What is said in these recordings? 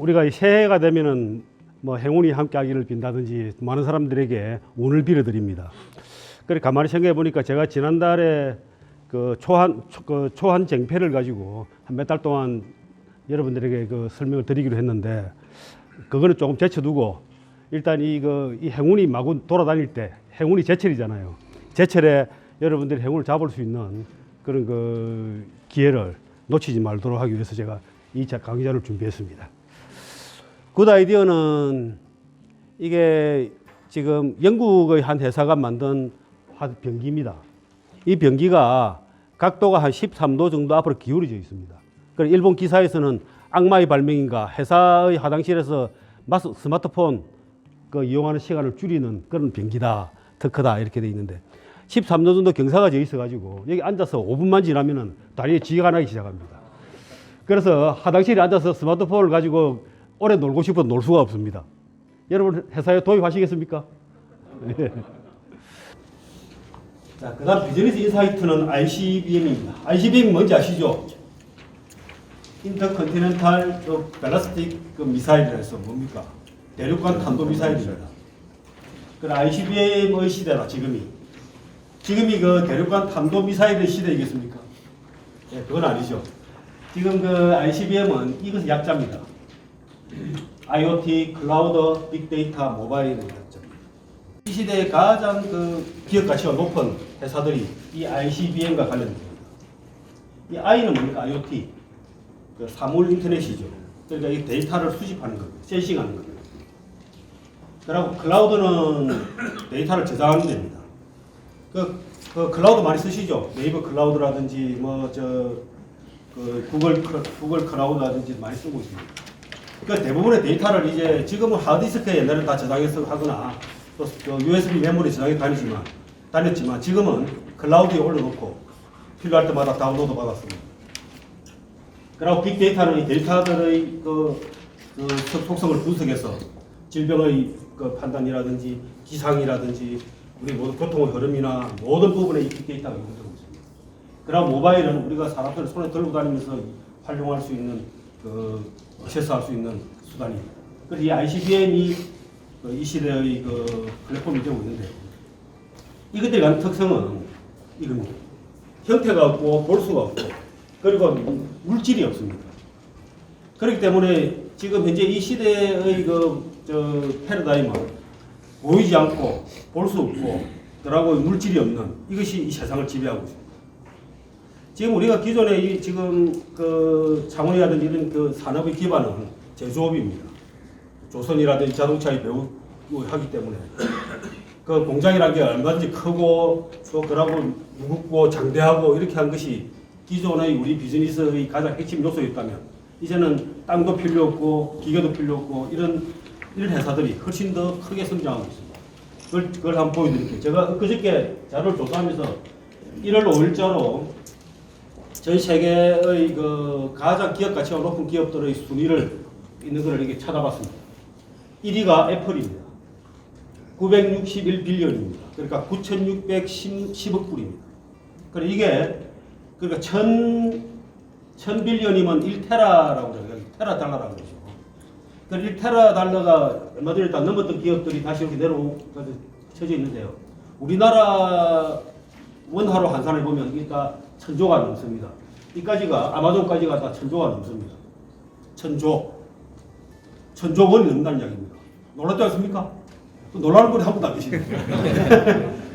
우리가 이 새해가 되면은 뭐 행운이 함께하기를 빈다든지 많은 사람들에게 운을 빌어드립니다. 그래 가만히 생각해 보니까 제가 지난달에 그 초한 쟁패를 가지고 한 몇 달 동안 여러분들에게 그 설명을 드리기로 했는데 그거는 조금 제쳐두고 일단 이 행운이 마구 돌아다닐 때 행운이 제철이잖아요. 제철에 여러분들이 행운을 잡을 수 있는 그런 그 기회를 놓치지 말도록 하기 위해서 제가 이 강좌를 준비했습니다. 굿 아이디어는 이게 지금 영국의 한 회사가 만든 변기입니다. 이 변기가 각도가 한 13도 정도 앞으로 기울어져 있습니다. 그래서 일본 기사에서는 악마의 발명인가 회사의 화장실에서 스마트폰 이용하는 시간을 줄이는 그런 변기다, 특허다 이렇게 돼 있는데 13도 정도 경사가 져 있어가지고 여기 앉아서 5분만 지나면은 다리에 쥐가 나기 시작합니다. 그래서 화장실에 앉아서 스마트폰을 가지고 오래 놀고 싶어도 놀 수가 없습니다. 여러분 회사에 도입하시겠습니까? 자, 그 다음 비즈니스 인사이트는 ICBM입니다. ICBM이 뭔지 아시죠? 인터컨티넨탈 밸리스틱 미사일이라 해서 뭡니까? 대륙간 탄도미사일입니다. 그 ICBM의 시대라 지금이 그 대륙간 탄도미사일의 시대이겠습니까? 네, 그건 아니죠. 지금 그 ICBM은 이것은 약자입니다. IoT, 클라우드, 빅데이터, 모바일의 약자입니다. 이 시대에 가장 그 기업 가치가 높은 회사들이 이 ICBM과 관련됩니다. 이 I는 뭡니까? IoT, 그 사물 인터넷이죠. 그러니까 이 데이터를 수집하는 겁니다. 센싱하는 겁니다. 그리고 클라우드는 데이터를 저장하는 데입니다. 그 클라우드 많이 쓰시죠? 네이버 클라우드라든지 구글 클라우드라든지 많이 쓰고 있습니다. 그 대부분의 데이터를 이제 지금은 하드디스크에 옛날에 다 저장해서 하거나 또 USB 메모리 저장해 다녔지만 지금은 클라우드에 올려놓고 필요할 때마다 다운로드 받았습니다. 그리고 빅데이터는 이 데이터들의 속성을 분석해서 질병의 판단이라든지 기상이라든지 우리 모든 교통의 흐름이나 모든 부분에 이 빅데이터가 연결되고 있습니다. 그리고 모바일은 우리가 사람들을 손에 들고 다니면서 활용할 수 있는 액세스할 수 있는 수단입니다. 그래서 이 ICBM이 이 시대의 플랫폼이 되고 있는데 이것들이 갖는 특성은 이겁니다. 형태가 없고 볼 수가 없고 그리고 물질이 없습니다. 그렇기 때문에 지금 현재 이 시대의 패러다임은 보이지 않고 볼 수 없고 그러고 물질이 없는 이것이 이 세상을 지배하고 있습니다. 지금 우리가 기존에 지금 창원이라든지 이런 산업의 기반은 제조업입니다. 조선이라든지 자동차의 배후하기 때문에 그 공장이라는 게 얼마든지 크고 또 그러고 무겁고 장대하고 이렇게 한 것이 기존의 우리 비즈니스의 가장 핵심 요소였다면 이제는 땅도 필요 없고 기계도 필요 없고 이런 회사들이 훨씬 더 크게 성장하고 있습니다. 그걸 한번 보여드릴게요. 제가 그저께 자료를 조사하면서 1월 5일자로 전 세계의 가장 기업 가치가 높은 기업들의 순위를 있는 걸 이렇게 찾아봤습니다. 1위가 애플입니다. 961빌리언입니다. 그러니까 9,610억 불입니다. 그러니까 1000빌리언이면 1테라라고 그래요. 테라 달러라고 그러죠. 그 1테라 달러가 얼마 전에 다 넘었던 기업들이 다시 이렇게 쳐져 있는데요. 우리나라 원화로 환산해 보면 이게 다 1000조가 넘습니다. 이까지가 아마존까지가 다 1000조가 넘습니다. 1000조 원이 넘는다는 이야기입니다. 놀랐지 않습니까? 놀라는 분이 한 분도 안 계시네요.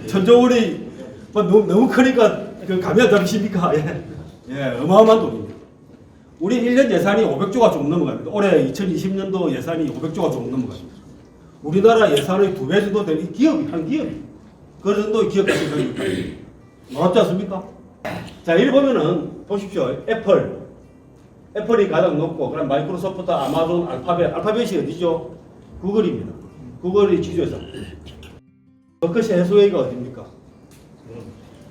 1000조 원이 너무 크니까 감이 안 잡히십니까? 예, 어마어마한 돈입니다. 우리 1년 예산이 500조가 좀 넘어갑니다. 올해 2020년도 예산이 500조가 좀 넘어갑니다. 우리나라 예산의 2배 정도 되는 한 기업이 그 정도의 기업 가치가 있습니다. 놀랍지 않습니까? 자, 여기 보면은 보십시오. 애플이 가장 높고 그럼 마이크로소프트, 아마존, 알파벳이 어디죠? 구글입니다. 구글이 지주회사. 버크셔 해스웨이가 어디입니까?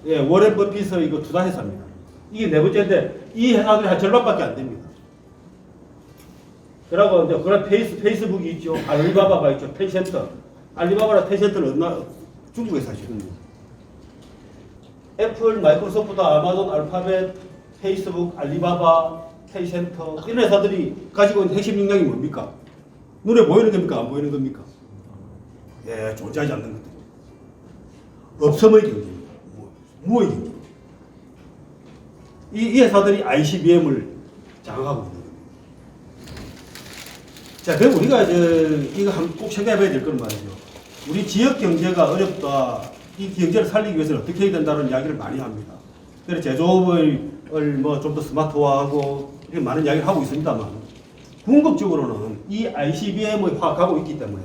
예, 워렌 버핏의 투자 회사입니다. 이게 네 번째인데 이 회사들이 한 절반밖에 안 됩니다. 그리고 이제 페이스북이 있죠, 알리바바가 있죠, 텐센트. 알리바바랑 텐센트는 중국 회사죠. 애플, 마이크로소프트, 아마존, 알파벳, 페이스북, 알리바바, K센터 이런 회사들이 가지고 있는 핵심 역량이 뭡니까? 눈에 보이는 겁니까? 안 보이는 겁니까? 예, 존재하지 않는 것들. 없음의 경제입니다. 무의 경제. 이 회사들이 ICBM을 장악하고 있는 겁니다. 자, 그럼 우리가 이거 꼭 생각해봐야 될 건 말이죠. 우리 지역 경제가 어렵다. 이 경제를 살리기 위해서는 어떻게 해야 된다는 이야기를 많이 합니다. 그래서 제조업을 뭐 좀 더 스마트화하고 이렇게 많은 이야기를 하고 있습니다만 궁극적으로는 이 ICBM을 파악하고 있기 때문에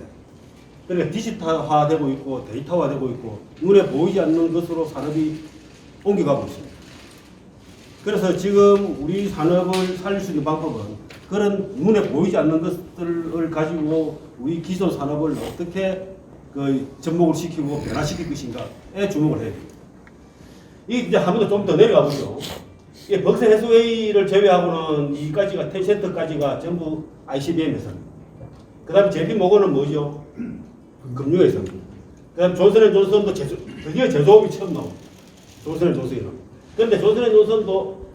그러니까 디지털화되고 있고 데이터화되고 있고 눈에 보이지 않는 것으로 산업이 옮겨가고 있습니다. 그래서 지금 우리 산업을 살릴 수 있는 방법은 그런 눈에 보이지 않는 것들을 가지고 우리 기존 산업을 어떻게 접목을 시키고 변화시킬 것인가에 주목을 해야 됩니다. 이제 한 번 더 좀 더 내려가 보죠. 이 벅스 해수웨이를 제외하고는 이까지가 텐센터까지가 전부 ICBM 회사입니다. 그 다음에 JP모건은 뭐죠? 금융회사입니다. 그 다음에 존슨앤존슨도 드디어 제조업이 처음 나옵니다. 존슨앤존슨이. 그런데 존슨앤존슨도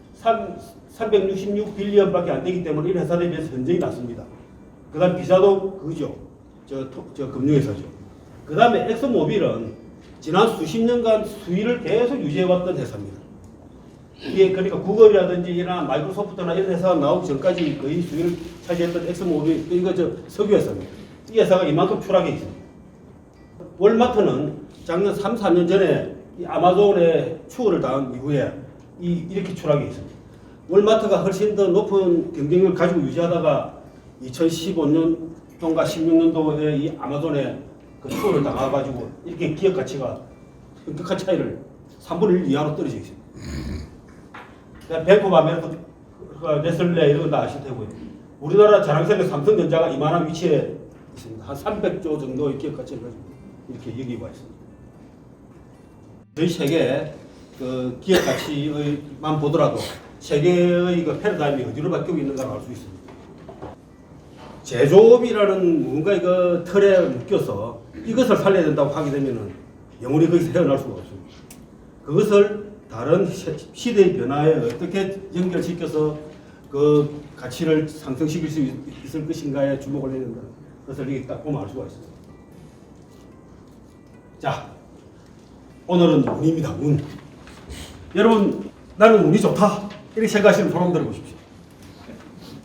366빌리언밖에 안 되기 때문에 이 회사들에 비해서 현저히 낮습니다. 그 다음 비자도 그죠. 저 금융회사죠. 그 다음에 엑슨모빌은 지난 수십 년간 수위를 계속 유지해왔던 회사입니다. 이게 그러니까 구글이라든지나 마이크로소프트나 이런 회사가 나오기 전까지 거의 수위를 차지했던 엑슨모빌, 이거 석유 회사입니다. 이 회사가 이만큼 추락해 있습니다. 월마트는 작년 3, 4년 전에 이 아마존의 추월을 당한 이후에 이렇게 추락해 있습니다. 월마트가 훨씬 더 높은 경쟁력을 가지고 유지하다가 2015년도인가 16년도에 이 아마존의 그 추월을 당해가지고 이렇게 기업 가치가 끔찍한 차이를 3분의 1 이하로 떨어져 있습니다. 뱅크 오브 아메리카, 네슬레 이런 거 다 아실 테고요. 우리나라 자랑스럽게 삼성전자가 이만한 위치에 있습니다. 한 300조 정도의 기업 가치를 가지고 이렇게 여기고 있습니다. 저희 세계 그 기업 가치만 보더라도 세계의 그 패러다임이 어디로 바뀌고 있는가를 알 수 있습니다. 제조업이라는 뭔가 이거 틀에 묶여서 이것을 살려야 된다고 하게 되면은 영원히 거기서 헤어날 수가 없습니다. 그것을 다른 시대의 변화에 어떻게 연결시켜서 그 가치를 상승시킬 수 있을 것인가에 주목을 해야 된다는 것을 이렇게 딱 보면 알 수가 있습니다. 자, 오늘은 운입니다. 운. 여러분, 나는 운이 좋다. 이렇게 생각하시면 손 한번 들어보십시오.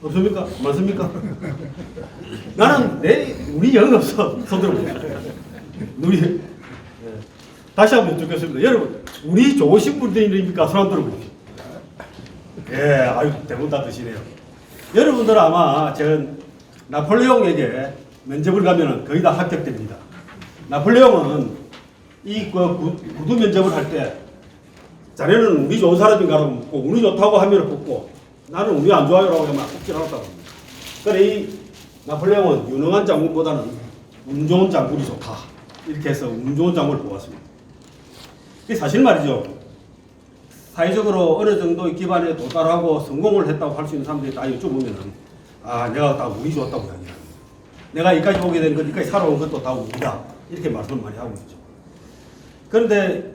없습니까? 많습니까? 나는 내 운이 영 없어. 손 들어보십시오. 운이. 다시 한번 여쭙겠습니다. 여러분, 운이 좋으신 분들입니까? 손 한번 들어보십시오. 예, 아유, 대부분 다 드시네요. 여러분들은 아마 나폴레옹에게 면접을 가면은 거의 다 합격됩니다. 나폴레옹은 이 구두 면접을 할 때 자네는 운이 좋은 사람인가라고 묻고 운이 좋다고 하면 뽑고 나는 운이 안 좋아요라고 하면 뽑질 않았다고 합니다. 그래 이 나폴레옹은 유능한 장군보다는 운 좋은 장군이 좋다. 이렇게 해서 운 좋은 장군을 뽑았습니다. 그게 사실 말이죠. 사회적으로 어느 정도의 기반에 도달하고 성공을 했다고 할 수 있는 사람들이 다 여쭤보면은 내가 다 운이 좋았다고 이야기합니다. 내가 여기까지 오게 된 것, 여기까지 살아온 것도 다 운이다. 이렇게 말씀을 많이 하고 있죠. 그런데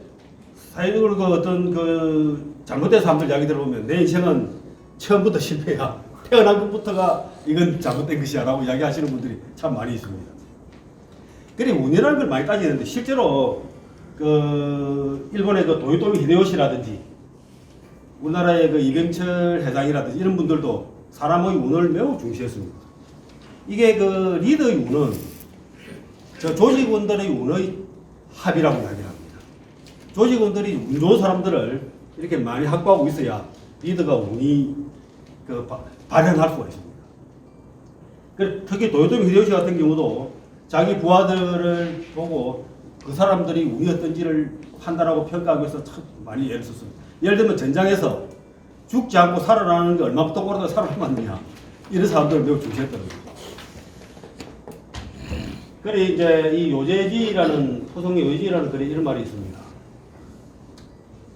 사회적으로 어떤 잘못된 사람들 이야기 들어보면 내 인생은 처음부터 실패야. 태어난 것부터가 이건 잘못된 것이야 라고 이야기하시는 분들이 참 많이 있습니다. 그래 운이라는 걸 많이 따지는데 실제로 일본의 도요토미 히데요시라든지 우리나라의 이병철 회장이라든지 이런 분들도 사람의 운을 매우 중시했습니다. 이게 리더의 운은 조직원들의 운의 합이라고 이야기합니다. 조직원들이 운 좋은 사람들을 이렇게 많이 확보하고 있어야 리더가 운이 발현할 수가 있습니다. 특히 도요토미 히데요시 같은 경우도 자기 부하들을 보고 그 사람들이 운이 어떤지를 판단하고 평가하기 위해서 참 많이 애를 썼습니다. 예를 들면 전장에서 죽지 않고 살아나는 게 얼마부터 오래 살아남았느냐 이런 사람들을 매우 중시했던 겁니다. 그래 이제 이 요제지라는 호성의 요제지라는 글에 이런 말이 있습니다.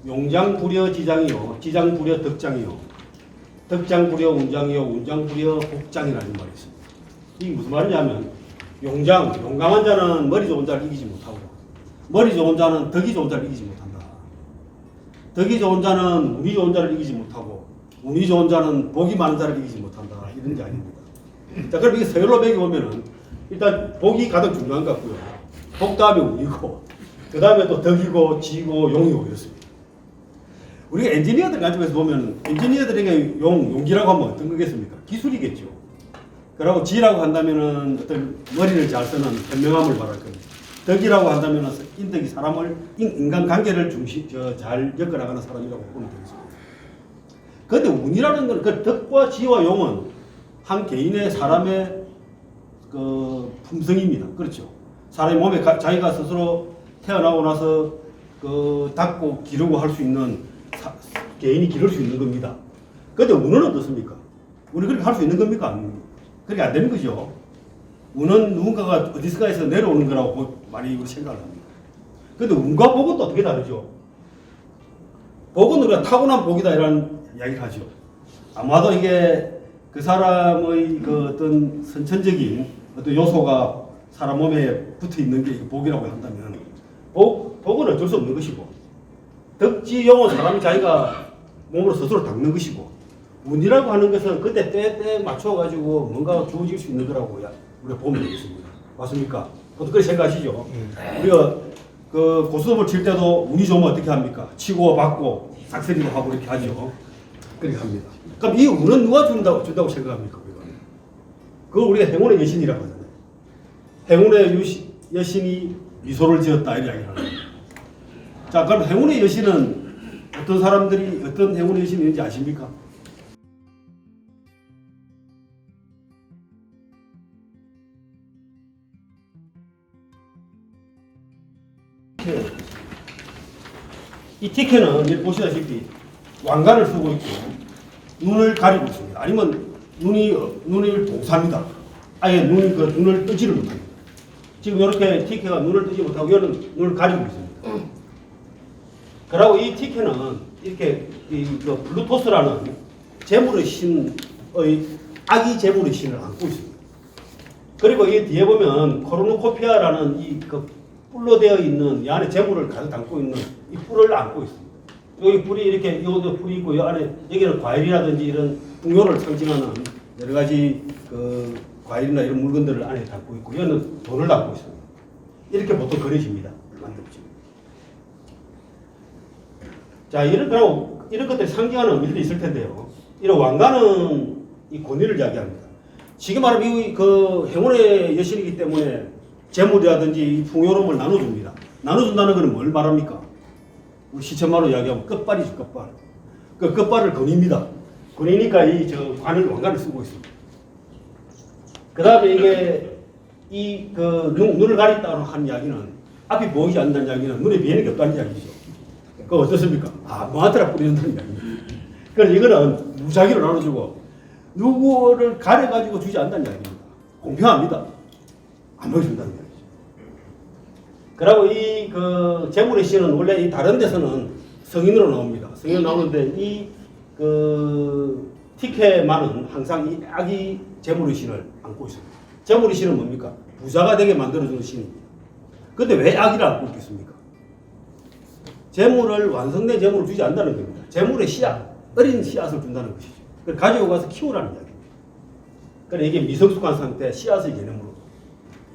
용장부려 지장이요, 지장부려 덕장이요, 덕장부려 운장이요, 운장부려 복장이라는 말이 있습니다. 이게 무슨 말이냐면 용감한 자는 머리 좋은 자를 이기지 못하고 머리 좋은 자는 덕이 좋은 자를 이기지 못한다. 덕이 좋은 자는 운이 좋은 자를 이기지 못하고 운이 좋은 자는 복이 많은 자를 이기지 못한다. 이런 게 아닙니다. 자, 그럼 이게 서열로 매겨보면은 일단 복이 가장 중요한 것 같고요. 복 다음에 운이고, 그 다음에 또 덕이고, 지고, 용이고 이렇습니다. 우리가 엔지니어들 가지고 보면 엔지니어들에게 용기라고 하면 어떤 거겠습니까? 기술이겠죠. 그리고 지라고 한다면은 어떤 머리를 잘 쓰는 현명함을 말할 겁니다. 덕이라고 한다면은 인덕이 사람을 인간관계를 잘 엮어나가는 사람이라고 보면 되겠습니다. 그런데 운이라는 건 그 덕과 지와 용은 한 개인의 사람의 그 품성입니다. 그렇죠. 사람의 몸에 자기가 스스로 태어나고 나서 그 닦고 기르고 할 수 있는 개인이 기를 수 있는 겁니다. 그런데 운은 어떻습니까? 운이 그렇게 할 수 있는 겁니까? 아닙니까? 그렇게 안 되는 거죠. 운은 누군가가 어디서가에서 내려오는 거라고 많이 생각을 합니다. 그런데 운과 복은 또 어떻게 다르죠? 복은 우리가 타고난 복이다 이런 이야기를 하죠. 아마도 이게 그 사람의 그 어떤 선천적인 어떤 요소가 사람 몸에 붙어 있는 게 복이라고 한다면 복은 어쩔 수 없는 것이고 덕지용은 사람이 자기가 몸으로 스스로 닦는 것이고 운이라고 하는 것은 그때 때에 맞춰가지고 뭔가 주어질 수 있는 거라고 우리가 보면 되겠습니다. 맞습니까? 보통 그렇게 생각하시죠? 우리가 그 고스톱을 칠 때도 운이 좋으면 어떻게 합니까? 치고 받고 싹쓸이도 하고 이렇게 하죠. 그렇게 합니다. 그럼 이 운은 누가 준다고 생각합니까? 그걸 우리가 행운의 여신이라고 하잖아요. 행운의 여신이 미소를 지었다 이런 이야기를 합니다. 자, 그럼 행운의 여신은 어떤 사람들이 어떤 행운의 여신이 있는지 아십니까? 이 티켓는 여기 보시다시피 왕관을 쓰고 있고 눈을 가리고 있습니다. 아니면 눈을 동사입니다. 아예 눈을 뜨지를 못합니다. 지금 이렇게 티켓가 눈을 뜨지 못하고 이거는 눈을 가리고 있습니다. 그리고 이 티켓는 이렇게 그 블루토스라는 재물의 신의 아기 재물의 신을 안고 있습니다. 그리고 이 뒤에 보면 코르누코피아라는 그 뿔로 되어 있는 이 안에 재물을 가득 담고 있는 이 뿔을 안고 있습니다. 여기 뿔이 이렇게 이것도 뿔이 있고 이 안에 여기는 과일이라든지 이런 풍요를 상징하는 여러 가지 그 과일이나 이런 물건들을 안에 담고 있고 여기는 돈을 담고 있습니다. 이렇게 보통 그려집니다. 만들죠. 자, 이런 것들이 상징하는 의미들이 있을 텐데요. 이런 왕관은 이 권위를 이야기합니다. 지금 말하면 이 그 행운의 여신이기 때문에 재물이라든지 풍요로움을 나눠줍니다. 나눠준다는 것은 뭘 말합니까? 우리 시천말로 이야기하면 끝발이죠, 끝발. 그 끝발을 권위입니다. 권위니까 왕관을 쓰고 있습니다. 그 다음에 이게 눈을 가린다고 하는 이야기는 앞이 보이지 않는다는 이야기는 눈에 비에는 게 없다는 이야기죠. 그거 어떻습니까? 뭐하더라 뿌리는다는 이야기입니다. 그래서 이거는 무작위로 나눠주고 누구를 가려가지고 주지 않는다는 이야기입니다. 공평합니다. 안 보여준다는 이야기죠. 그리고 이 재물의 신은 원래 이 다른 데서는 성인으로 나옵니다. 성인으로 나오는데 티켓만은 항상 이 아기 재물의 신을 안고 있습니다. 재물의 신은 뭡니까? 부자가 되게 만들어주는 신입니다. 근데 왜 아기를 안고 있겠습니까? 완성된 재물을 주지 않는다는 겁니다. 재물의 씨앗, 어린 씨앗을 준다는 것이죠. 그걸 가지고 가서 키우라는 이야기입니다. 그러니까 이게 미성숙한 상태 씨앗의 개념으로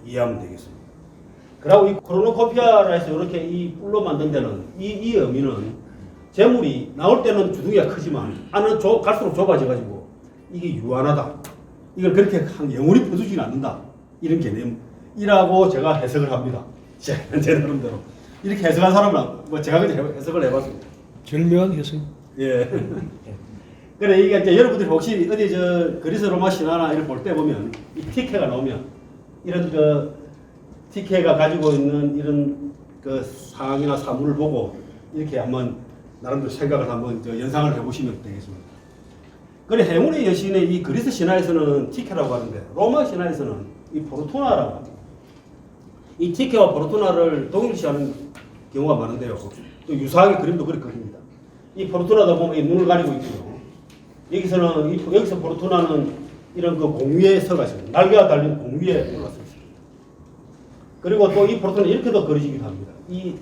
이해하면 되겠습니다. 그리고 이 코르누코피아라 해서 이렇게 이 뿔로 만든 데는 이 의미는 재물이 나올 때는 주둥이가 크지만 안은 갈수록 좁아져가지고 이게 유한하다. 이걸 그렇게 영원히 퍼주지는 않는다. 이런 개념이라고 제가 해석을 합니다. 제 나름대로. 이렇게 해석한 사람은 제가 그냥 해석을 해봤습니다. 절묘한 해석. 예. 그래 이게 이제 여러분들이 혹시 어디 그리스 로마 신화나 이런 볼 때 보면 이 티케가 나오면 이런 티케가 가지고 있는 이런 상황이나 사물을 보고 이렇게 한번 나름대로 생각을 한번 연상을 해보시면 되겠습니다. 그래 행운의 여신의 이 그리스 신화에서는 티케라고 하는데 로마 신화에서는 이 포르투나라고 합니다. 이 티케와 포르투나를 동일시하는 경우가 많은데요. 또 유사하게 그림도 그렇게 그립니다. 이 포르투나도 보면 이 눈을 가리고 있고요. 여기서 포르투나는 이런 공위에 서가 있습니다. 날개가 달린 공위에 올라서 있습니다. 그리고 또 이 포르투나는 이렇게도 그려지기도 합니다. 이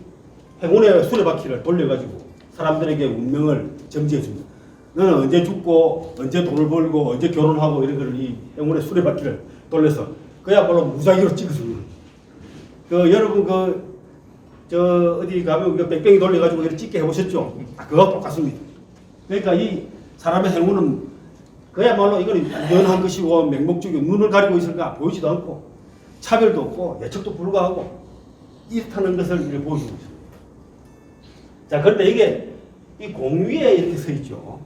행운의 수레바퀴를 돌려가지고 사람들에게 운명을 점지해 줍니다. 너는 언제 죽고 언제 돈을 벌고 언제 결혼하고 이런 걸 이 행운의 수레바퀴를 돌려서 그야말로 무작위로 찍어주는. 그 여러분 저 어디 가면 그 뺑뺑이 돌려가지고 이렇게 찍게 해보셨죠? 그거 똑같습니다. 그러니까 이 사람의 행운은 그야말로 이거는 연한 것이고 맹목적이고 눈을 가리고 있을까 보이지도 않고 차별도 없고 예측도 불가하고 이렇다는 것을 이렇게 보여주고 있습니다. 자, 그런데 이게 이 공위에 이렇게 서 있죠.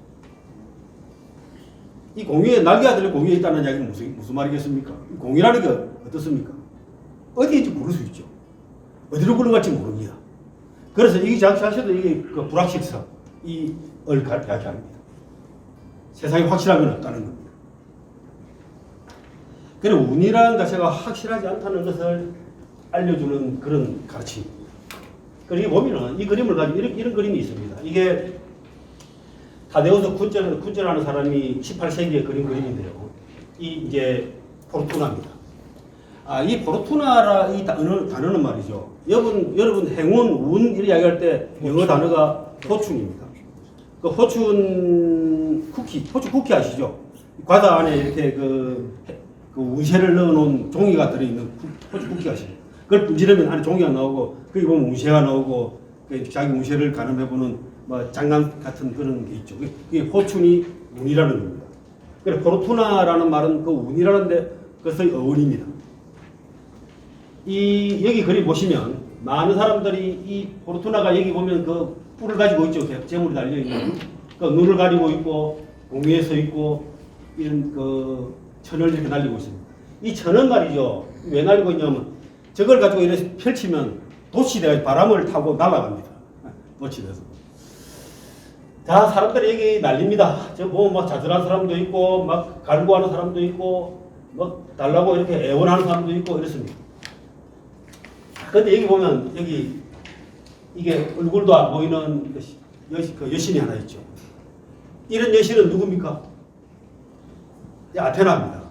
이 공위에 날개가 달린 공위에 있다는 이야기는 무슨 말이겠습니까? 공위라는 게 어떻습니까? 어디인지 모를 수 있죠. 어디로 굴러갈지 모릅니다. 그래서 이 자체도 이게 그 불확실성, 이을 이야기합니다. 세상에 확실함이 없다는 겁니다. 그리고 운이라는 자체가 확실하지 않다는 것을 알려주는 그런 가르침입니다. 그리고 보면은 이 그림을 가지고 이런 그림이 있습니다. 이게 타데우스 쿤제라는 사람이 18세기에 그린 그림인데요. 이 이제 포르투나입니다. 이 포르투나라 이 단어는 말이죠. 여러분 행운, 운 이렇게 이야기할 때 영어 단어가 포춘입니다. 그 포춘 쿠키 아시죠? 과자 안에 이렇게 그 운세를 넣어놓은 종이가 들어있는 포춘 쿠키 아시죠? 그걸 분지르면 안에 종이가 나오고 거기 보면 운세가 나오고 자기 운세를 가늠해보는 뭐 장난 같은 그런 게 있죠. 그게 포춘이 운이라는 겁니다. 그래서 포르투나라는 말은 그 운이라는데 그것의 어원입니다. 여기 그림 보시면 많은 사람들이 이 포르투나가 여기 보면 그 뿔을 가지고 있죠. 재물이 달려있는. 그 눈을 가리고 있고 공위에 서 있고 이런 그 천을 이렇게 날리고 있습니다. 이 천은 말이죠. 왜 날리고 있냐면 저걸 가지고 이렇게 펼치면 돛이 돼서 바람을 타고 날아갑니다. 돛이 돼서. 자, 사람들이 여기 날립니다. 저 보면 막 자살한 사람도 있고 막 갈구하는 사람도 있고 막 달라고 이렇게 애원하는 사람도 있고 이렇습니다. 근데 여기 보면 여기 이게 얼굴도 안 보이는 그 여신이 하나 있죠. 이런 여신은 누굽니까? 아테나입니다.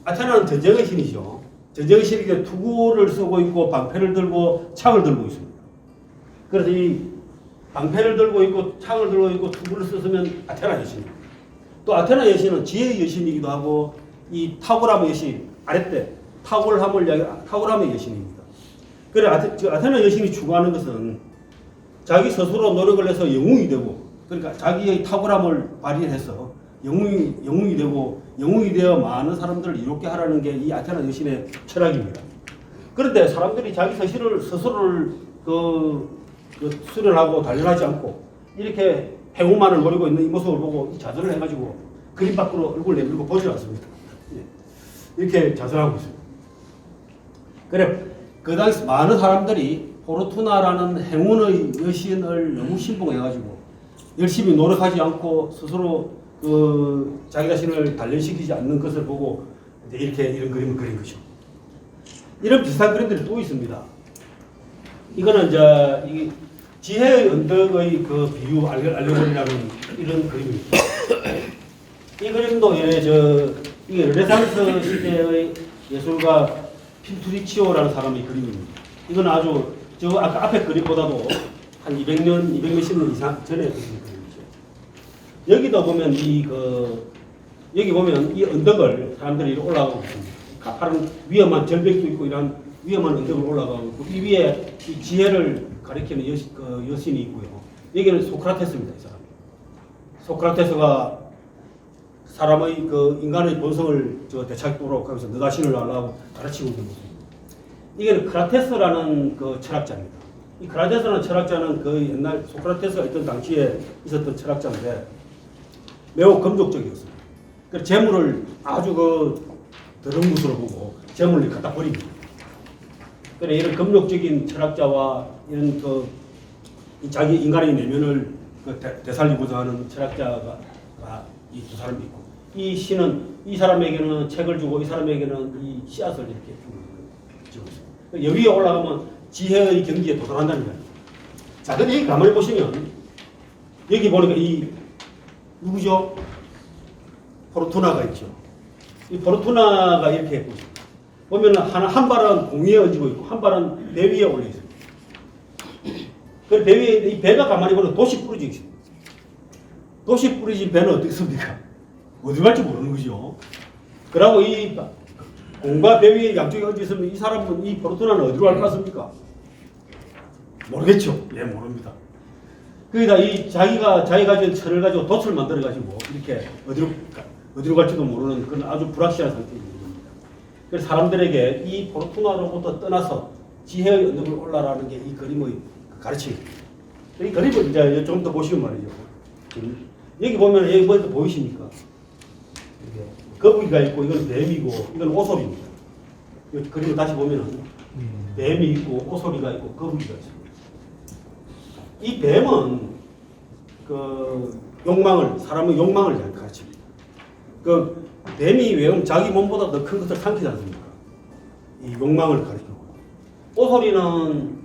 아테나는 전쟁의 신이죠. 전쟁의 신이 투구를 쓰고 있고 방패를 들고 창을 들고 있습니다. 그래서 이 방패를 들고 있고 창을 들고 있고 투구를 썼으면 아테나 여신입니다. 또 아테나 여신은 지혜의 여신이기도 하고 이 탁월함의 여신, 아랫대 탁월함의 여신입니다. 그래 아테나 여신이 추구하는 것은 자기 스스로 노력을 해서 영웅이 되고 그러니까 자기의 탁월함을 발휘해서 영웅이 되고 영웅이 되어 많은 사람들을 이롭게 하라는 게 이 아테나 여신의 철학입니다. 그런데 사람들이 자기 스스로를 수련하고 단련하지 않고 이렇게 행운만을 노리고 있는 이 모습을 보고 자살을 해가지고 그림 밖으로 얼굴 내밀고 보지 않습니다. 이렇게 자살하고 있습니다. 그래 그 당시 많은 사람들이 포르투나라는 행운의 여신을 너무 신봉해가지고 열심히 노력하지 않고 스스로 자기 자신을 단련시키지 않는 것을 보고 이제 이런 그림을 그린 거죠. 이런 비슷한 그림들이 또 있습니다. 이거는 이제 이 지혜의 언덕의 그 비유 알레고리라는 이런 그림입니다. 이 그림도 이게 르네상스 시대의 예술가 핀투리치오라는 사람의 그림입니다. 이건 아주 아까 앞에 그림보다도 한 200년, 200몇십 년 이상 전에 그린 그림이죠. 여기도 보면 여기 보면 이 언덕을 사람들이 올라가고 있습니다. 가파른 위험한 절벽도 있고 이런 위험한 언덕을 올라가고 있고 이 위에 이 지혜를 가리키는 여신이 있고요. 여기는 소크라테스입니다. 이 사람. 소크라테스가 사람의 인간의 본성을 되찾도록 하면서 너 자신을 알라고 가르치고 있는 모습입니다. 이게 크라테스라는 철학자입니다. 이 크라테스라는 철학자는 옛날 소크라테스가 있던 당시에 있었던 철학자인데 매우 금족적이었습니다. 그래서 재물을 아주 더러운 것으로 보고 재물을 갖다 버립니다. 그래 이런 금욕적인 철학자와 이런 자기 인간의 내면을 되살리고자 하는 철학자가 이 두 사람이 있고 이 시는 이 사람에게는 책을 주고 이 사람에게는 이 씨앗을 이렇게 주고 있습니다. 여기에 올라가면 지혜의 경지에 도달한다는 거예요. 자, 근데 여기 가만히 보시면 여기 보니까 이 누구죠? 포르투나가 있죠. 이 포르투나가 이렇게 보면 한 발은 공위에 얹고 있고 한 발은 배 위에 올려 있습니다. 그 배 위에 이 배가 가만히 보면 돛이 부러져 있습니다. 도시 뿌리진 배는 어떻습니까? 어디 갈지 모르는 거죠. 그러고 이 공과 배 위에 양쪽에 얹어 있으면 이 사람은 이 포르투나는 어디로 갈 것 같습니까? 모르겠죠. 예, 모릅니다. 거기다 이 자기가 가진 철을 가지고 돛을 만들어 가지고 이렇게 어디로 갈지도 모르는 그런 아주 불확실한 상태인 겁니다. 그래서 사람들에게 이 포르투나로부터 떠나서 지혜의 언덕을 올라라는 게 이 그림의 가르침입니다. 이 그림을 이제 좀 더 보시면 말이죠. 여기 보면 여기 먼저 보이십니까? 거북이가 있고 이건 뱀이고 이건 오소리입니다. 이 그림을 다시 보면은 뱀이 있고 오소리가 있고 거북이가 있습니다. 이 뱀은 그 사람의 욕망을 가르칩니다. 그 뱀이 왜 자기 몸보다 더 큰 것을 삼키지 않습니까? 이 욕망을 가르치고 오소리는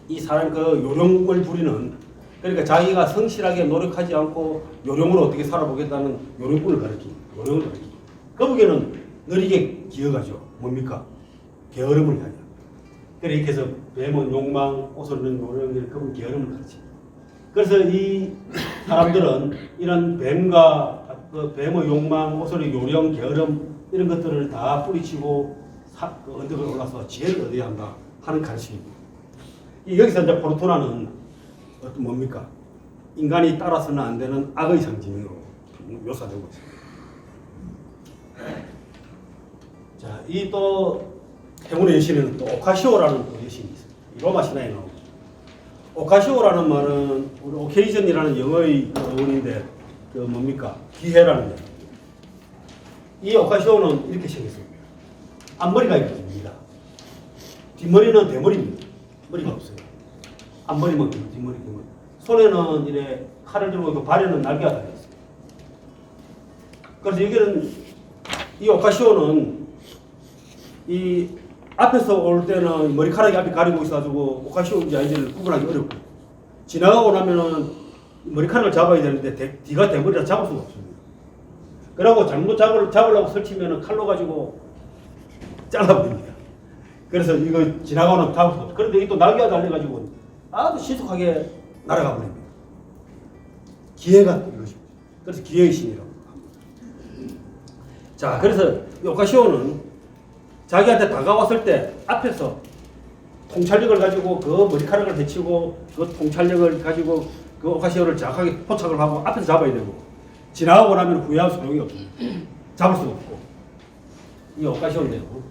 이 사람 그 요령을 부리는 그러니까 자기가 성실하게 노력하지 않고 요령으로 어떻게 살아보겠다는 요령꾼을 가르칩니다. 요령을 가르칩니다. 거북이는 느리게 기어가죠. 뭡니까? 게으름을 가져. 이렇게 해서 뱀은 욕망, 오소리는 요령, 그분 게으름을 가르칩니다. 그래서 이 사람들은 이런 뱀과 뱀의 욕망, 오소리, 요령, 게으름 이런 것들을 다 뿌리치고 언덕을 올라서 지혜를 얻어야 한다 하는 가르침입니다. 여기서 이제 포르투나는 어떤 뭡니까? 인간이 따라서는 안 되는 악의 상징으로 묘사되고 있습니다. 자, 이 또 행운의 여신에는 또 오카시오라는 또 여신이 있습니다. 로마 신화에 나옵니다. 오카시오라는 말은 우리 오케이전이라는 영어의 어원인데 그 뭡니까? 기회라는 거. 이 오카시오는 이렇게 생겼습니다. 앞머리가 있습니다. 뒷머리는 대머리입니다. 머리가 없어요. 앞머리만 뒷머리. 손에는 이래 칼을 들고 있고 발에는 날개가 달려 있습니다. 그래서 여기는 이 오카시오는 이 앞에서 올 때는 머리카락이 앞에 가리고 있어가지고 오카시오인지 아닌지를 구분하기 어렵고 지나가고 나면은 머리카락을 잡아야 되는데 뒤가 대머리라 잡을 수가 없습니다. 그러고 잘못 잡으려고 설치면은 칼로 가지고 잘라버립니다. 그래서 이거 지나가면 잡을 수가 없어요. 그런데 이게 또 날개가 달려가지고 아주 신속하게 날아가 버립니다. 기회가 이것입니다. 그래서 기회의 신이라고 합니다. 자, 그래서 오카시오는 자기한테 다가왔을 때 앞에서 통찰력을 가지고 그 머리카락을 헤치고 그 통찰력을 가지고 그 오카시오를 정확하게 포착을 하고 앞에서 잡아야 되고 지나가고 나면 후회할 소용이 없습니다. 잡을 수가 없고 이 오카시오인데요.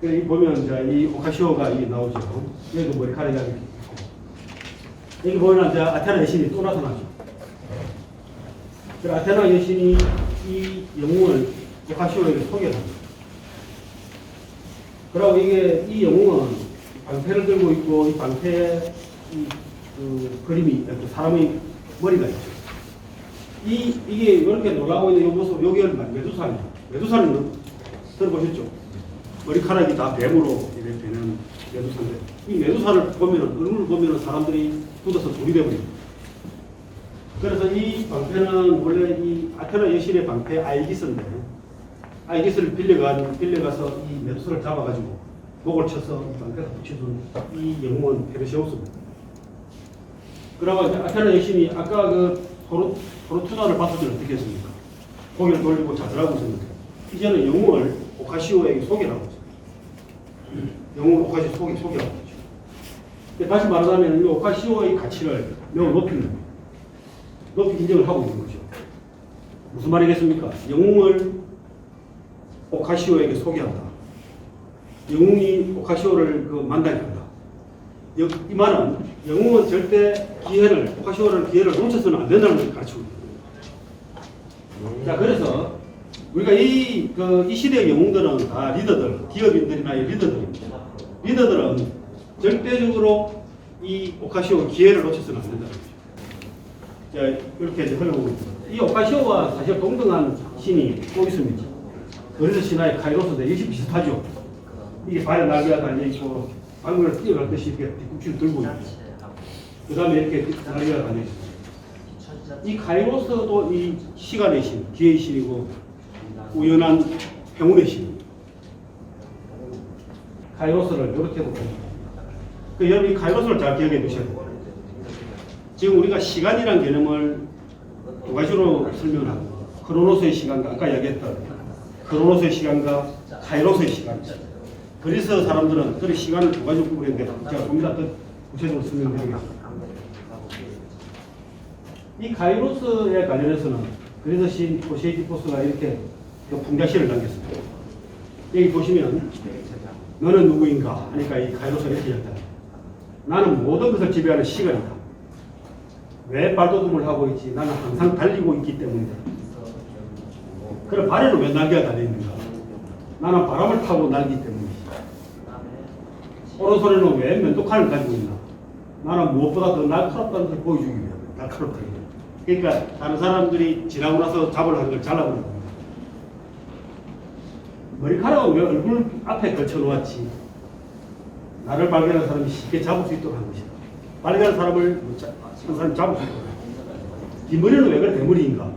여기 보면 이제 이 오카시오가 이 나오죠. 여기도 머리카락이 이렇게 있고 여기 보면 이제 아테나 여신이 또 나타나죠. 그 아테나 여신이 이 영웅을 오카시오에게 소개합니다. 그리고 이 영웅은 방패를 들고 있고 이 방패에 그 그림이 사람의 머리가 있죠. 이게 이렇게 놀라고 있는 이 모습 여기를 메두사입니다. 메두사는 들어보셨죠? 머리카락이 다 뱀으로 이렇게 되는 메두사인데 이 메두사를 보면은 얼굴을 보면은 사람들이 굳어서 돌이 되버립니다. 그래서 이 방패는 원래 이 아테나 여신의 방패 아이기스인데 아이기스를 빌려가서 이 메두사를 잡아가지고 목을 쳐서 방패에 붙여준 이 영웅은 페르세우스입니다. 그리고 아테나 여신이 아까 그 포르투나를 봤을 때는 어떻게 했습니까? 고개를 돌리고 자살하고 있었는데 이제는 영웅을 오카시오에게 소개를 하고 있어요. 영웅을 오카시오 소개하고 있죠. 다시 말하자면 이 오카시오의 가치를 매우 높이 인정을 하고 있는 거죠. 무슨 말이겠습니까? 영웅을 오카시오에게 소개한다. 영웅이 오카시오를 만나게 한다. 이 말은 영웅은 절대 오카시오를 기회를 놓쳐서는 안 된다는 것을 가르치고 있습니다. 자, 그래서 우리가 이 시대의 영웅들은 다 리더들, 기업인들이나 리더들입니다. 리더들은 절대적으로 이 오카시오 기회를 놓쳐서는 안 된다는 거죠. 자, 이렇게 이제 흘러보고 있습니다. 이 오카시오와 사실 동등한 신이 또 있습니다. 그리스 신화의 카이로스도 역시 비슷하죠. 이게 발에 날개가 달려있고 방울을 뛰어갈 듯이 이렇게 뒤꿈치를 들고 있고 그 다음에 이렇게 날개가 달려있습니다. 이 카이로스도 이 시간의 신, 기회의 신이고 우연한 행운의 신입니다. 카이로스를 이렇게도 봅니다. 여러분 이 카이로스를 잘 기억해 두셔야 돼요. 지금 우리가 시간이란 개념을 두 가지로 설명하고 크로노스의 시간과 아까 이야기했던 크로노스의 시간과 카이로스의 시간. 그래서 사람들은 그 시간을 두 가지로 구분했는데 제가 좀 이따 구체적으로 설명드리겠습니다. 이 카이로스에 관련해서는 그래서 신 포세이디포스가 이렇게 풍자시를 남겼습니다. 여기 보시면 너는 누구인가 하니까 이 카이로스가 이렇게 이야기합니다. 나는 모든 것을 지배하는 시간이다. 왜 발돋움을 하고 있지? 나는 항상 달리고 있기 때문이다. 그럼 발에는 왜 날개가 달려있는가? 나는 바람을 타고 날기 때문이다. 오른손에는 왜 면도칼을 가지고 있나? 나는 무엇보다 더 날카롭다는 것을 보여주기 위해 날카롭다. 그러니까 다른 사람들이 지나고 나서 잡으려 하는 걸 잘라버리는 겁니다. 머리카락은 왜 얼굴 앞에 걸쳐놓았지? 나를 발견한 사람이 쉽게 잡을 수 있도록 한 것이다. 발견한 사람을 한 사람이 잡을 수 있도록. 뒷머리는 왜 그래 대머리인가?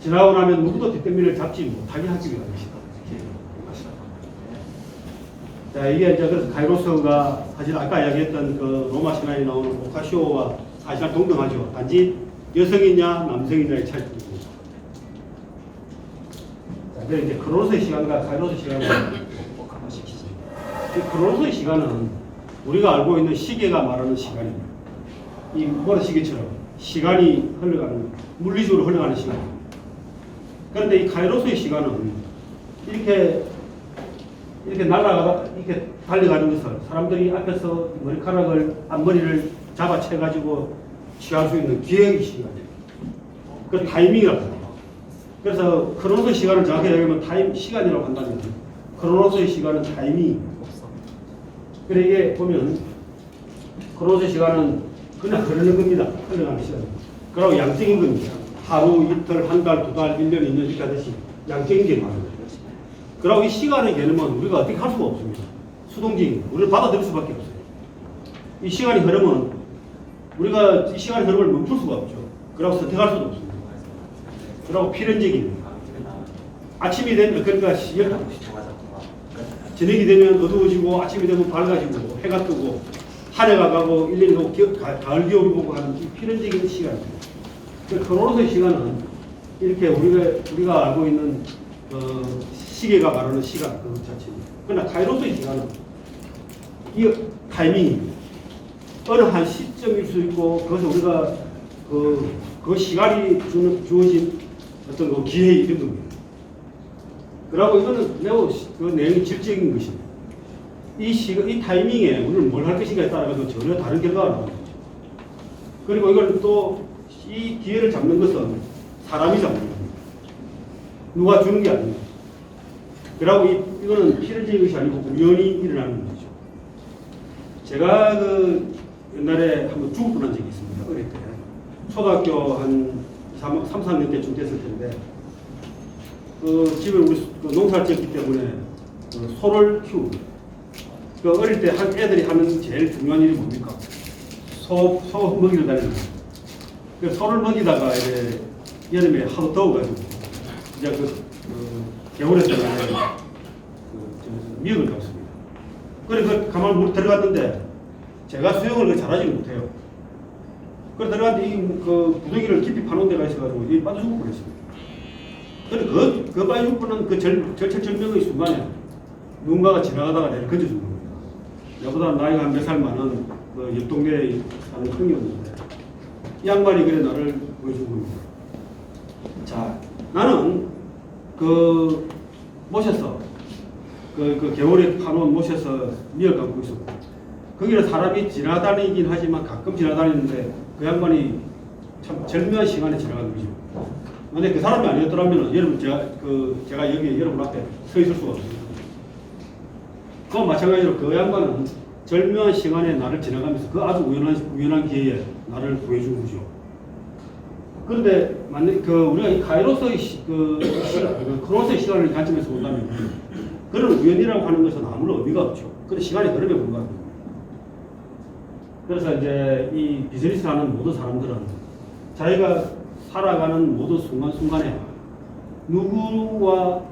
지나고 나면 누구도 뒷뒷머리를 잡지 못하게 하기 위한 것이다. 자, 이게 이제 그래서 카이로스가 사실 아까 이야기했던 그 로마 신화에 나오는 보카시오와 사실 동등하죠. 단지 여성이냐 남성이냐의 차이입니다. 자, 그래서 이제 크로노스의 시간과 카이로스의 시간을 이 크로노스의 시간은 우리가 알고 있는 시계가 말하는 시간입니다. 이 모래 시계처럼 시간이 흘러가는 물리적으로 흘러가는 시간입니다. 그런데 이 카이로스의 시간은 이렇게 날아가다 이렇게 달려가면서 사람들이 앞에서 머리카락을 앞머리를 잡아채 가지고 취할 수 있는 기회의 시간이에요. 그 타이밍이라고 합니다. 그래서 크로노스의 시간을 정확히 얘기하면 타임 시간이라고 한다면 크로노스의 시간은 타이밍. 그래 이게 보면 크로노스의 시간은 그냥 흐르는 겁니다. 흘러가는 시간. 그리고 양적인 겁니다. 하루, 이틀, 한 달, 두 달, 1년, 2년 이렇게 하듯이 양적인 게 많아요. 그리고 이 시간의 개념은 우리가 어떻게 할 수가 없습니다. 수동적인 우리를 받아들일 수밖에 없어요. 이 시간이 흐르면 우리가 이 시간의 흐름을 멈출 수가 없죠. 그리고 선택할 수도 없습니다. 그리고 필연적인 아침이 되면 그러니까 저녁이 되면 어두워지고 아침이 되면 밝아지고 해가 뜨고 한 해가 가고 1년이 가고 가을 겨울이 오고 하는 이 필연적인 시간입니다. 크로노스의 시간은 이렇게 우리가 알고 있는 시계가 말하는 시간 그 자체입니다. 그러나 카이로스의 시간은 이 타이밍입니다. 어느 한 시점일 수 있고 그것을 우리가 그 시간이 주어진 어떤 그 기회 이런 겁니다. 그리고 이거는 매우 그 내용이 질적인 것입니다. 이 타이밍에 우리는 뭘 할 것인가에 따라서 전혀 다른 결과가 나오는 거죠. 그리고 이걸 또 이 기회를 잡는 것은 사람이 잡는 겁니다. 누가 주는 게 아닙니다. 그리고 이거는 필연적인 것이 아니고 우연히 일어나는 거죠. 제가 그 옛날에 한번 죽을 뻔한 적이 있습니다. 어릴 때. 초등학교 한 3, 4년 때쯤 됐을 텐데, 집에 우리 농사를 지었기 때문에 소를 키우고, 어릴 때 애들이 하는 제일 중요한 일이 뭡니까? 소 먹이를 다니는 거예요. 소를 먹이다가 이제 여름에 하도 더워가지고, 이제 겨울에 미역을 잡습니다. 그래 가만 물 들어갔는데 제가 수영을 잘하지 못해요. 그래 들어갔는데 그 부둥이를 깊이 파놓은 데가 있어가지고 이 빠져 죽을 뻔했습니다. 근데 그 빠져 죽을 뻔한 그 절체절명의 순간에 누군가가 지나가다가 내를 건져준 겁니다. 나보다 나이가 한 몇 살 많은 그 옆 동네에 사는 형이었는데 이 양반이 그래 나를 보여준 겁니다. 자, 나는 모셔서 그 겨울에 파놓은 못에서 미역 감고 있었고 거기는 사람이 지나다니긴 하지만 가끔 지나다니는데 그 양반이 참 절묘한 시간에 지나가는 거죠. 만약에 그 사람이 아니었더라면 여러분 제가 여기 여러분 앞에 서 있을 수가 없습니다. 그와 마찬가지로 그 양반은 절묘한 시간에 나를 지나가면서 그 아주 우연한 기회에 나를 구해준 거죠. 그런데 우리가 이 카이로스의 크로노스의 시간을 관점에서 본다면 그런 우연이라고 하는 것은 아무런 의미가 없죠. 그런 시간이 흐름에 불과합니다. 그래서 이제 이 비즈니스를 하는 모든 사람들은 자기가 살아가는 모든 순간순간에 누구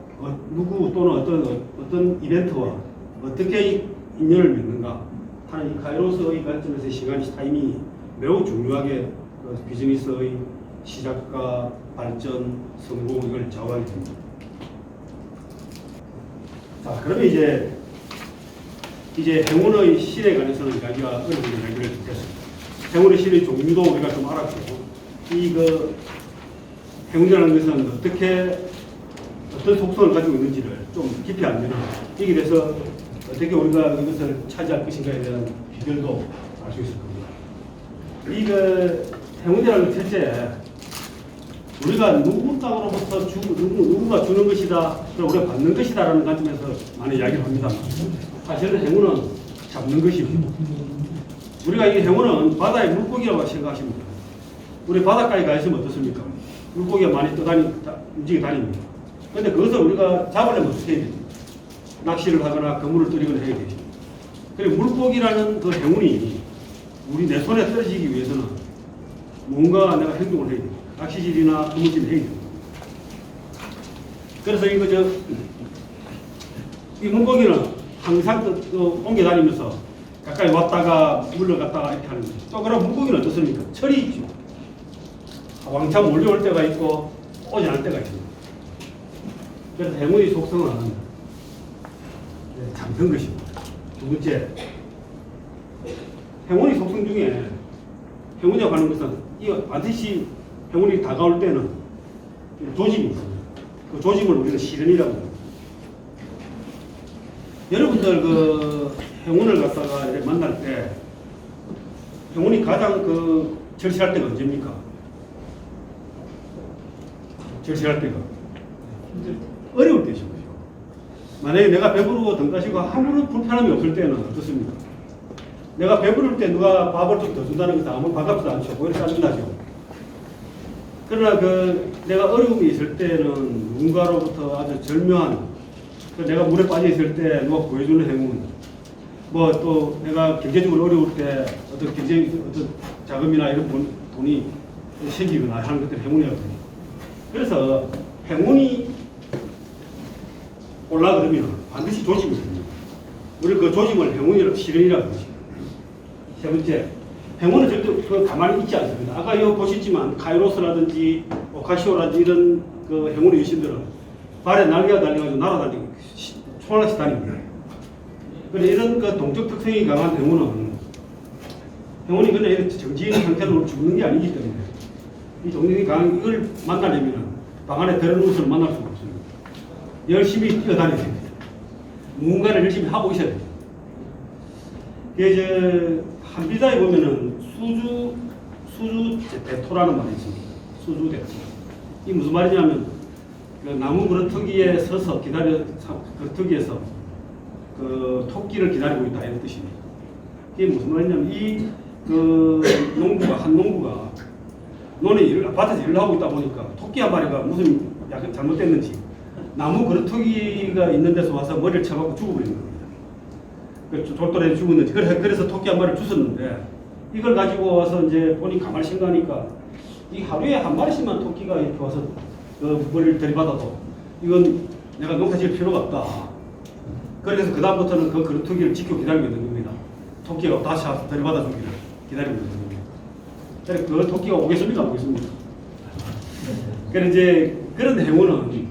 또는 어떤 이벤트와 어떻게 인연을 맺는가 하는 이 카이로스의 관점에서의 시간이 타이밍이 매우 중요하게 그 비즈니스의 시작과 발전, 성공 이걸 좌우하게 됩니다. 자, 그러면 이제 행운의 실에 관해서는 이야기가 어느 정도 연결됐습니다. 행운의 실의 종류도 우리가 좀 알았고, 행운이라는 것은 어떤 속성을 가지고 있는지를 좀 깊이 알면 이게 돼서 어떻게 우리가 이것을 차지할 것인가에 대한 비결도 알 수 있을 겁니다. 행운이라는 것 첫째, 우리가 누구 땅으로부터 누구가 주는 것이다, 그리고 우리가 받는 것이다라는 관점에서 많이 이야기를 합니다. 사실은 행운은 잡는 것입니다. 우리가 이 행운은 바다의 물고기라고 생각하시면 됩니다. 우리 바닷가에 가 있으면 어떻습니까? 물고기가 많이 움직여 다닙니다. 그런데 그것을 우리가 잡으려면 어떻게 해야 됩니까? 낚시를 하거나 그물을 들이거나 해야 되죠. 그리고 물고기라는 그 행운이 내 손에 떨어지기 위해서는 뭔가 내가 행동을 해야 됩니다. 낚시질이나 그물질을 해야 됩니다. 그래서 이 물고기는 항상 옮겨 다니면서 가까이 왔다가 물러갔다가 이렇게 하는 거죠. 또 그럼 물고기는 어떻습니까? 철이 있죠. 왕창 몰려올 때가 있고 오지 않을 때가 있습니다. 그래서 행운의 속성은 잡는 것입니다. 두 번째, 행운의 속성 중에 행운이라고 하는 것은 반드시 행운이 다가올 때는 조짐이 있습니다. 그 조짐을 우리는 시련이라고 합니다. 여러분들 행운을 갖다가 이렇게 만날 때 행운이 가장 절실할 때가 언제입니까? 절실할 때가 어려울 때죠. 만약에 내가 배부르고 등 따시고 아무런 불편함이 없을 때는 어떻습니까? 내가 배부를 때 누가 밥을 좀 더 준다는 것은 아무 반갑지도 않죠. 오히려 짜증나죠. 그러나 내가 어려움이 있을 때는 누군가로부터 아주 절묘한 내가 물에 빠져 있을 때 누가 구해주는 행운, 또 내가 경제적으로 어려울 때 어떤 자금이나 이런 돈이 생기거나 하는 것들이 행운이라고 합니다. 그래서 행운이 올라그러면 반드시 조짐이 있습니다. 우리 그 조짐을 행운이라고 시련이라고 합니다. 세 번째, 행운은 절대 가만히 있지 않습니다. 아까 여기 보셨지만 카이로스라든지 오카시오라든지 이런 행운의 유신들은 발에 날개가 달려가지고 날아다니고 총알같이 다닙니다. 그런데 이런 동적 특성이 강한 행운이 그냥 이런 정지인 상태로 죽는 게 아니기 때문에 이 동적이 강한 이걸 만나려면 방 안에 들어놓은 것을 만날 수가 없습니다. 열심히 뛰어다녀야 됩니다. 무언가를 열심히 하고 있어야 됩니다. 한비자에 보면은 수주 대토라는 말이 있습니다. 수주 대토. 이 무슨 말이냐면 나무 그루터기에 서서 그루터기에서 토끼를 기다리고 있다 이런 뜻입니다. 이게 무슨 말이냐면 한 농부가 밭에서 일을 하고 있다 보니까 토끼 한 마리가 무슨 약간 잘못됐는지 나무 그루터기가 있는 데서 와서 머리를 쳐갖고 죽어버린 겁니다. 졸도에 죽었는지. 그래서 토끼 한 마리를 주웠는데 이걸 가지고 와서 이제 본인 가만히 생각하니까 이 하루에 한 마리씩만 토끼가 이렇게 와서 머리를 들이받아도 이건 내가 농사 지을 필요가 없다. 그래서 그다음부터는 그루터기를 지키고 기다리고 있는 겁니다. 토끼가 다시 와서 들이받아 주기를 기다리고 있는 겁니다. 그래서 그 토끼가 오겠습니까? 안 오겠습니까? 그래서 이제 그런 행운은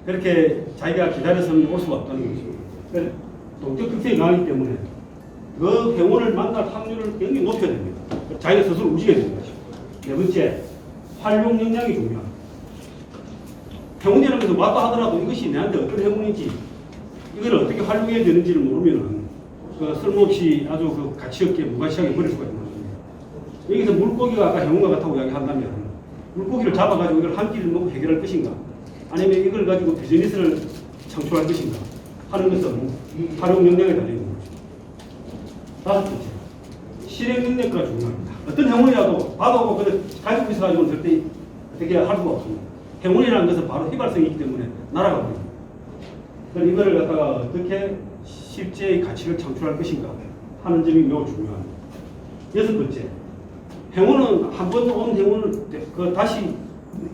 그렇게 자기가 기다려서는 올 수가 없다는 거죠. 동적 특성이 강하기 때문에 그 행운을 만날 확률을 굉장히 높여야 됩니다. 자기가 스스로 움직여야 되는 거죠. 네 번째, 활용 역량이 중요합니다. 행운이라는 것은 왔다 하더라도 이것이 내한테 어떤 행운인지 이걸 어떻게 활용해야 되는지를 모르면 쓸모없이 아주 가치 없게 무가치하게 버릴 수가 있는 겁니다. 여기서 물고기가 아까 행운과 같다고 이야기한다면 물고기를 잡아가지고 이걸 한 끼를 먹고 해결할 것인가, 아니면 이걸 가지고 비즈니스를 창출할 것인가 하는 것은 활용 역량에 달려있는 거죠. 다섯 번째, 실행 능력과 중요합니다. 어떤 행운이라도 받아오고 가지고 있어가지고는 절대 어떻게 할 수가 없습니다. 행운이라는 것은 바로 휘발성이 있기 때문에 날아가 버립니다. 그래서 이거를 갖다가 어떻게 실제의 가치를 창출할 것인가 하는 점이 매우 중요합니다. 여섯 번째, 행운은 한 번 온 행운을 다시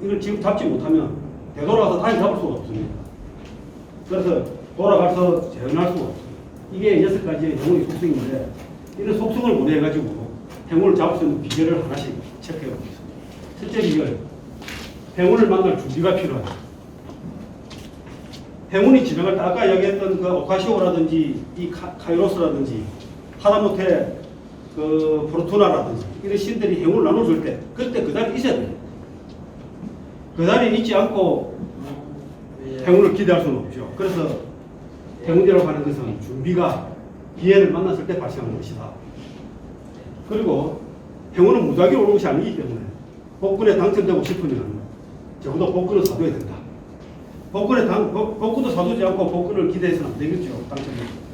이걸 지금 잡지 못하면 되돌아가서 다시 잡을 수가 없습니다. 그래서 돌아가서 재현할 수가 없습니다. 이게 6가지의 행운의 속성인데 이런 속성을 고려해가지고 행운을 잡을 수 있는 비결을 하나씩 체크해 보겠습니다. 첫째 비결, 행운을 만날 준비가 필요하다. 행운이 지나갈 때 아까 얘기했던 그 오카시오라든지 이 카이로스라든지 하다못해 그 포르투나라든지 이런 신들이 행운을 나눠줄 때 그때 그 자리에 있어야 돼요. 그 자리에 있지 않고 행운을 기대할 수는 없죠. 그래서 행운이라고 하는 것은 준비가 기회를 만났을 때 발생하는 것이다. 그리고 행운은 무작위로 오는 것이 아니기 때문에 복권에 당첨되고 싶으면 적어도 복권을 사둬야 된다. 복권도 사두지 않고 복권을 기대해서는 안 되겠죠. 당첨되고.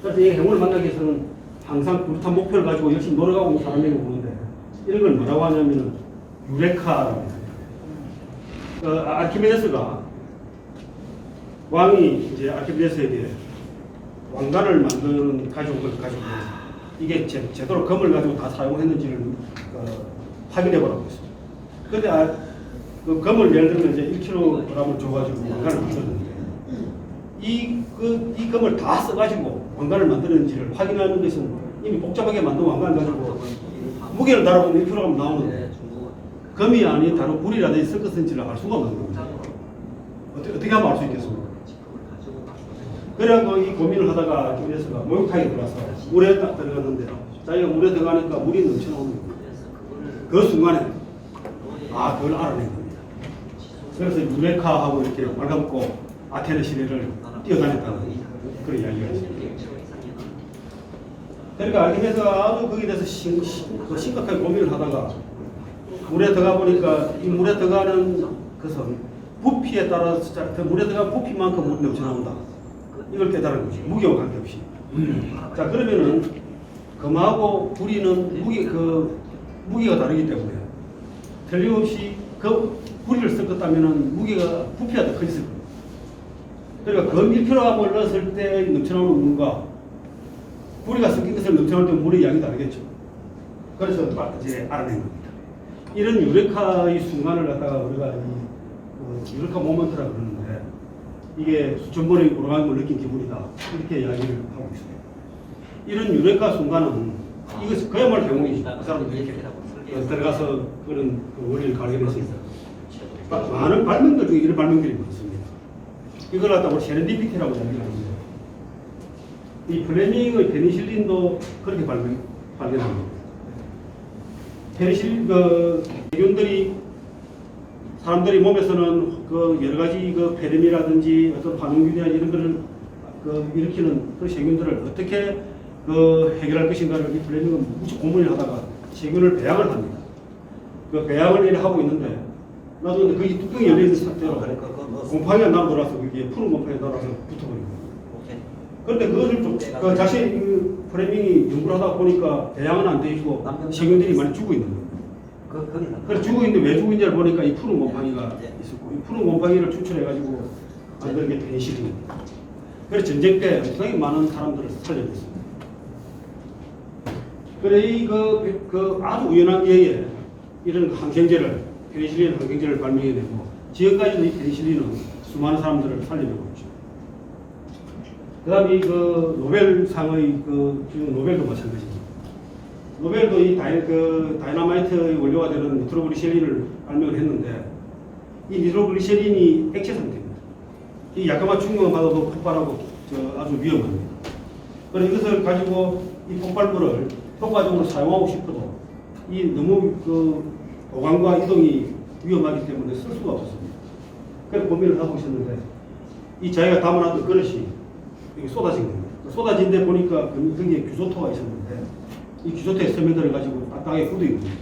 그래서 이 행운을 만나기 위해서는 항상 뚜렷한 목표를 가지고 열심히 노력하고 있는 사람에게 보는데 이런 걸 뭐라고 하냐면은 유레카라고 합니다. 아르키메데스가 왕이 이제 아르키메데스에게 왕관을 만드는 가지고 이게 제대로 금을 가지고 다 사용했는지를 확인해 보라고 했습니다. 그런데 그 금을 예를 들면 이제 1kg을 줘가지고 왕관을 만들었는데 이 금을 다 써가지고 왕관을 만드는지를 확인하는 것은 이미 복잡하게 만든 왕관을 가지고 무게를 다뤄보면 1kg 나오는데 금이 아닌 다른 불이라든지 섞었는지를 알 수가 없는 겁니다. 어떻게 하면 알 수 있겠습니까? 그래서 이 고민을 하다가 김대수가 목욕탕에 들어가서 물에 딱 들어갔는데 자기가 물에 들어가니까 물이 넘쳐나오는 겁니다. 그 순간에 그걸 알아낸 겁니다. 그래서 유레카하고 이렇게 말감고 아테네 시내를 뛰어다녔다는 그런 이야기가 있습니다. 그러니까 아르키메데스가 아주 거기에 대해서 심각하게 고민을 하다가 물에 들어가 보니까 이 물에 들어가는 것은 부피에 따라서 그 물에 들어간 부피만큼 물이 넘쳐나온다. 이걸 깨달은 거죠. 무게와 관계없이. 자, 그러면은 금하고 불이는 무게가 다르기 때문에 틀림없이 그 불이를 섞었다면은 무게가 부피가 더 커졌을 겁니다. 그러니까 금 1kg을 넣었을 때 넘쳐나오는 물과 불이가 섞인 것을 넘쳐나올 때 물의 양이 다르겠죠. 그래서 이제 알아낸 겁니다. 이런 유레카의 순간을 갖다가 우리가 유레카 모먼트라고 그러는데 이게 수천 번의 오르막을 느낀 기분이다. 이렇게 이야기를 하고 있습니다. 이런 유레카 순간은 이것이 그야말로 행운이죠. 그 사람들이 이렇게 들어가서 그런 원리를 발견했습니다. 많은 발명들 중에 이런 발명들이 많습니다. 이걸 갖다가 우리 세렌디피티라고 이야기하는데 이 플레밍의 페니실린도 그렇게 발견합니다. 페니실린 세균들이 사람들이 몸에서는 여러 가지 폐렴이라든지 어떤 반응균이나 이런 거를 일으키는 그 세균들을 어떻게 해결할 것인가를 이 플레밍은 무척 고민을 하다가 세균을 배양을 합니다. 그 배양을 이렇게 하고 있는데 나도 근데 거기 뚜껑이 열려 있는 상태로 곰팡이가 남돌아서 그게 푸른 곰팡이가 돌아서 붙어버린 거예요. 그런데 그것을 좀 자신 플레밍이 연구를 하다 보니까 배양은 안 돼 있고 세균들이 많이 죽어 있는 거예요. 그래 죽어 있는데 왜 죽어 있는지를 보니까 이 푸른 곰팡이가 있었고 이 푸른 곰팡이를 추출해가지고 만든 게 페니실린입니다. 그래서 전쟁 때 굉장히 많은 사람들을 살려냈습니다. 그래 아주 우연한 기회에 이런 항생제를 페니실린 항생제를 발명해내고 지금까지도 이 페니실린은 수많은 사람들을 살려내고 있죠. 그다음에 노벨상의 지금 노벨도 마찬가지입니다. 노벨도 이 다이너마이트의 원료가 되는 니트로글리세린을 발명을 했는데 이 니트로글리세린이 액체 상태입니다. 이 약간만 충격을 받아도 폭발하고 아주 위험합니다. 그래서 이것을 가지고 이 폭발물을 효과적으로 사용하고 싶어도 이 너무 보관과 이동이 위험하기 때문에 쓸 수가 없었습니다. 그래서 고민을 하고 있었는데 이 자기가 담아놨던 그릇이 여기 쏟아진 겁니다. 쏟아진 데 보니까 거기에 규소토가 있었는데 이 규소토에 스며들어 가지고 땅에 굳어 있는 겁니다.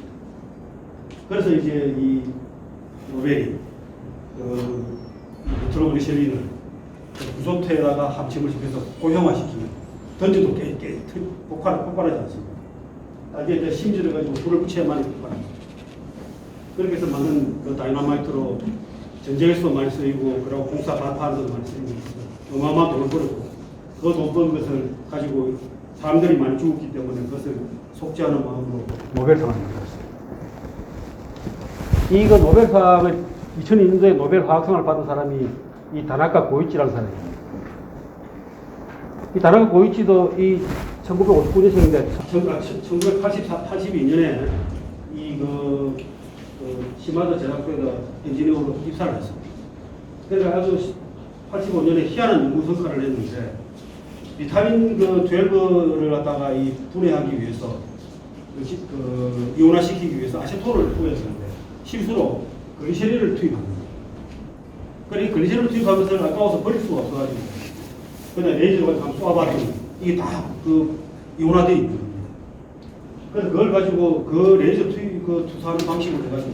그래서 이제 이 노벨이 니트로글리세린을 규소토에다가 합침을 시켜서 고형화시키면 던져도 폭발하지 않습니다. 이제 심지를 가지고 불을 붙여야만 폭발합니다. 그렇게 해서 만든 다이너마이트로 전쟁에서도 많이 쓰이고 그리고 공사 발파하는 데도 많이 쓰이고 어마어마한 돈을 벌었고 그 돈 번 것을 가지고 사람들이 많이 죽었기 때문에 그것을 속죄하는 마음으로 노벨상을 받았습니다. 이거 노벨상을 2002년도에 노벨 화학상을 받은 사람이 이 다나카 고이치라는 사람입니다. 이 다나카 고이치도 이 1959년생인데 1982년에 시마다 제작소에다 엔지니어로 입사를 했습니다. 그래서 아주 85년에 희한한 연구 성과를 냈는데 비타민 12를 갖다가 이 분해하기 위해서 이온화시키기 위해서 아세톤을 투여했는데 실수로 글리세린을 투입합니다. 그러니까 글리세린을 투입하면서 아까워서 버릴 수가 없어가지고 그냥 레이저로 한번 쏘아봤더니 이게 다 이온화되어 있는 겁니다. 그래서 그걸 가지고 그 레이저 투사하는 방식을 해가지고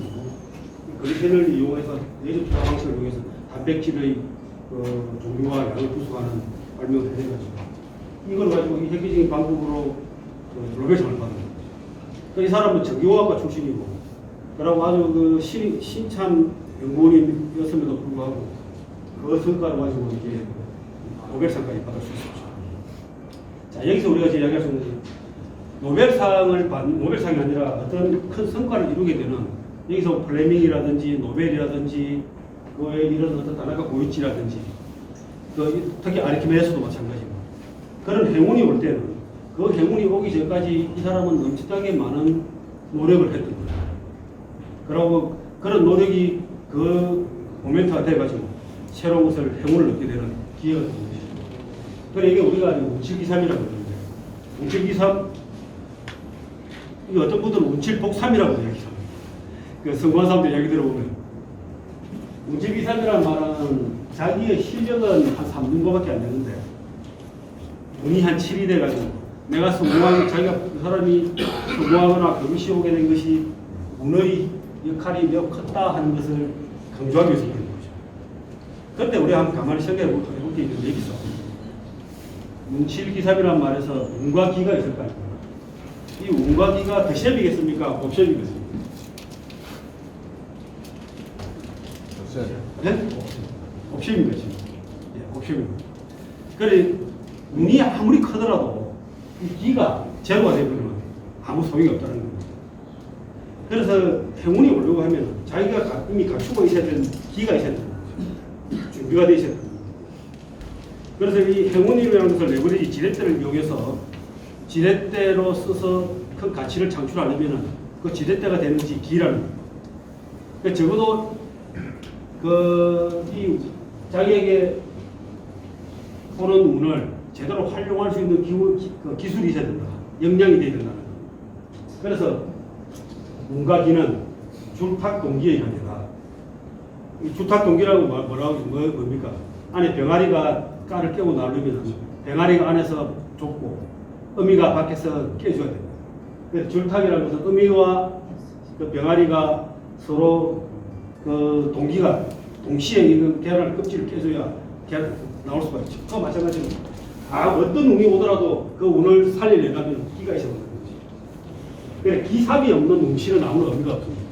글리세린을 이용해서 레이저 투사 방식을 이용해서 단백질의 종류와 양을 구성하는 발명을 해내가지고 이걸 가지고 이 획기적인 방법으로 노벨상을 받은 겁니다. 이 사람은 전기공학과 출신이고 그러고 아주 신참 연구원이었음에도 불구하고 그 성과를 가지고 이제 노벨상까지 받을 수 있었죠. 자, 여기서 우리가 이제 이야기할 수 있는 노벨상이 아니라 어떤 큰 성과를 이루게 되는 여기서 플레밍이라든지 노벨이라든지 이런 어떤 다나카 고이치라든지 특히 아르키메데스도 마찬가지고 그런 행운이 올 때는 그 행운이 오기 전까지 이 사람은 엄청나게 많은 노력을 했던 거예요. 그리고 그런 노력이 그 모멘트가 돼가지고 새로운 것을 행운을 얻게 되는 기회가 되는 것이죠. 그래 이게 우리가 운칠기삼이라고 그러는데 운칠기삼 이 어떤 분들은 운칠복삼이라고 이야기합니다. 그 성공한 사람들 이야기 들어보면 운칠기삼이라는 말은 자기의 실력은 한 3등급밖에 안 되는데 운이 한 7이 돼가지고 내가 자기가 그 사람이 성공하거나 그것이 오게 된 것이 운의 역할이 매우 컸다 하는 것을 강조하기 위해서 그런 거죠. 그때 우리 한번 가만히 생각해 볼 게 있는데 여기서 운칠기삼이라는 말에서 운과 기가 있을 거 아닙니까? 이 운과 기가 득셈이겠습니까? 곱셈이겠습니까? 네? 곱셈입니다, 지금. 예, 곱셈입니다. 그래, 운이 아무리 크더라도 이 기가 제로가 되면 아무 소용이 없다는 겁니다. 그래서 행운이 오려고 하면 자기가 이미 갖추고 있어야 되는 기가 있어야 되는 거죠. 준비가 되어 있어야 되는 겁니다. 그래서 이 행운이라는 것을 레버리지 지렛대를 이용해서 지렛대로 써서 큰 가치를 창출하려면 그 지렛대가 되는지 기라는 겁니다. 그러니까 적어도 이 자기에게 오는 운을 제대로 활용할 수 있는 기술이 있어야 된다. 역량이 되어야 된다는 겁니다. 그래서 운과 기는 주탁 동기의 관계다. 이 주탁 동기라고 뭡니까? 안에 병아리가 깔을 깨고 나오려면 병아리가 안에서 좁고 어미가 밖에서 깨줘야 됩니다. 그래서 줄탁이라는 것은 어미와 그 병아리가 서로 그 동기가 동시에 이 계란을 껍질을 깨줘야 계란 나올 수가 있죠. 그거 마찬가지로 어떤 운이 오더라도 그 운을 살려내려면 기가 있어야 된다는 거지. 그래 기삽이 없는 운치는 아무런 의미가 없습니다.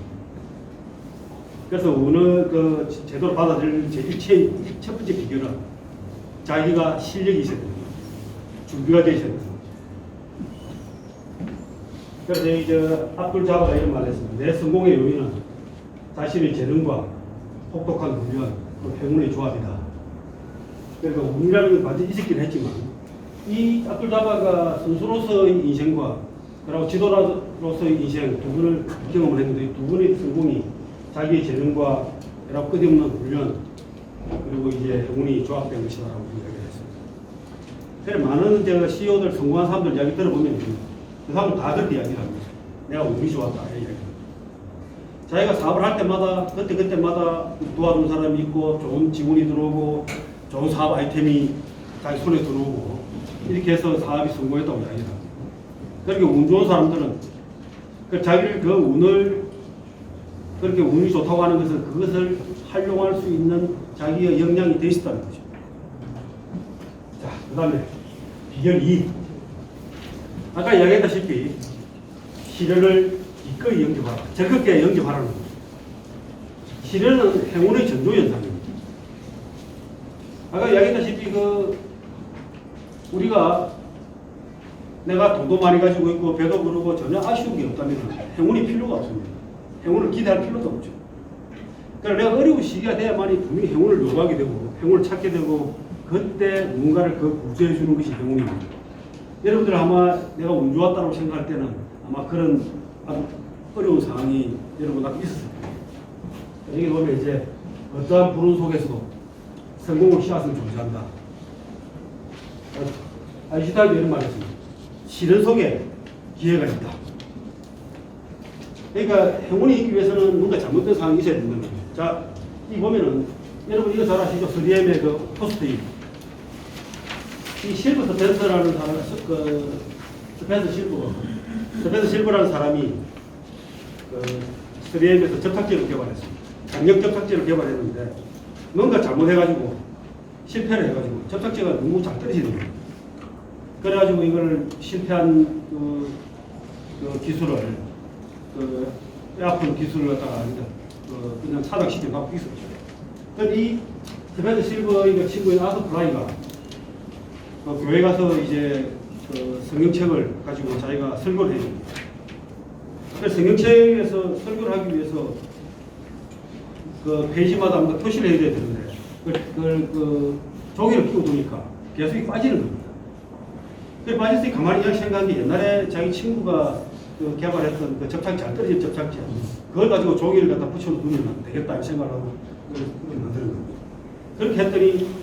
그래서 운을 제대로 받아들일 첫 번째 비결은 자기가 실력이 있어야 됩니다. 준비가 되어 있어야 됩니다. 그래서 이제 압둘자바가 이런 말을 했습니다. 내 성공의 요인은 자신의 재능과 혹독한 훈련, 행운의 조합이다. 그러니까 운이라는 건 반드시 있었긴 했지만 이 압둘자바가 선수로서의 인생과 그리고 지도자로서의 인생 두 분을 경험을 했는데 두 분의 성공이 자기의 재능과 그리고 끝없는 훈련 그리고 이제 행운이 조합된 것이다라고 이야기를 했습니다. 그래 많은 CEO들 성공한 사람들 이야기 들어보면 그 사람은 다 그렇게 이야기를 합니다. 내가 운이 좋았다 이야기합니다. 자기가 사업을 할 때마다 그때마다 도와준 사람이 있고 좋은 직원이 들어오고 좋은 사업 아이템이 자기 손에 들어오고 이렇게 해서 사업이 성공했다고 이야기를 합니다. 그렇게 운 좋은 사람들은 자기를 그 운을 그렇게 운이 좋다고 하는 것은 그것을 활용할 수 있는 자기의 역량이 되어 있다는 거죠. 자, 그 다음에 비결 2. 아까 이야기했다시피 시련을 기꺼이 영접하라. 적극게 영접하라는 거죠. 시련은 행운의 전조현상입니다. 아까 이야기했다시피 우리가 내가 돈도 많이 가지고 있고 배도 부르고 전혀 아쉬운 게 없다면 행운이 필요가 없습니다. 행운을 기대할 필요도 없죠. 그러니까 내가 어려운 시기가 돼야만이 분명히 행운을 요구하게 되고 행운을 찾게 되고 그때 누군가를 구제해 주는 것이 행운입니다. 여러분들 아마 내가 운 좋았다고 생각할 때는 아마 그런 아주 어려운 상황이 여러분 앞에 있었을 거예요. 여기 보면 이제 어떠한 불운 속에서도 성공을 씨앗을 존재한다. 아인슈타인도 이런 말을 했습니다. 시련 속에 기회가 있다. 그러니까 행운이 있기 위해서는 뭔가 잘못된 상황이 있어야 된다는 거예요. 자, 이 보면은 여러분 이거 잘 아시죠? 3M의 그 포스트잇. 이 실버 스펜서라는 사람, 스펜서 실버라는 사람이 그 3M에서 접착제를 개발했습니다. 강력 접착제를 개발했는데 뭔가 잘못해가지고 실패를 해가지고 접착제가 너무 잘 떨어지는 거예요. 그래가지고 이걸 실패한 그 기술을 에어컨 기술을 갖다가 그냥 차단시켜 갖고 있었죠. 그런데 이 스펜서 실버 이 친구인 아서 플라이가 교회 가서 이제 그 성경책을 가지고 자기가 설교를 해요. 그래서 성경책에서 설교를 하기 위해서 그 페이지마다 뭔가 표시를 해야 되는데 그걸 종이를 끼고 두니까 계속 빠지는 겁니다. 그 빠질 때 가만히 생각한 게 옛날에 자기 친구가 그 개발했던 그 접착제, 잘 떨어진 접착제, 그걸 가지고 종이를 갖다 붙여두면 되겠다 이 생각을 하고 그걸 만드는 겁니다. 그렇게 했더니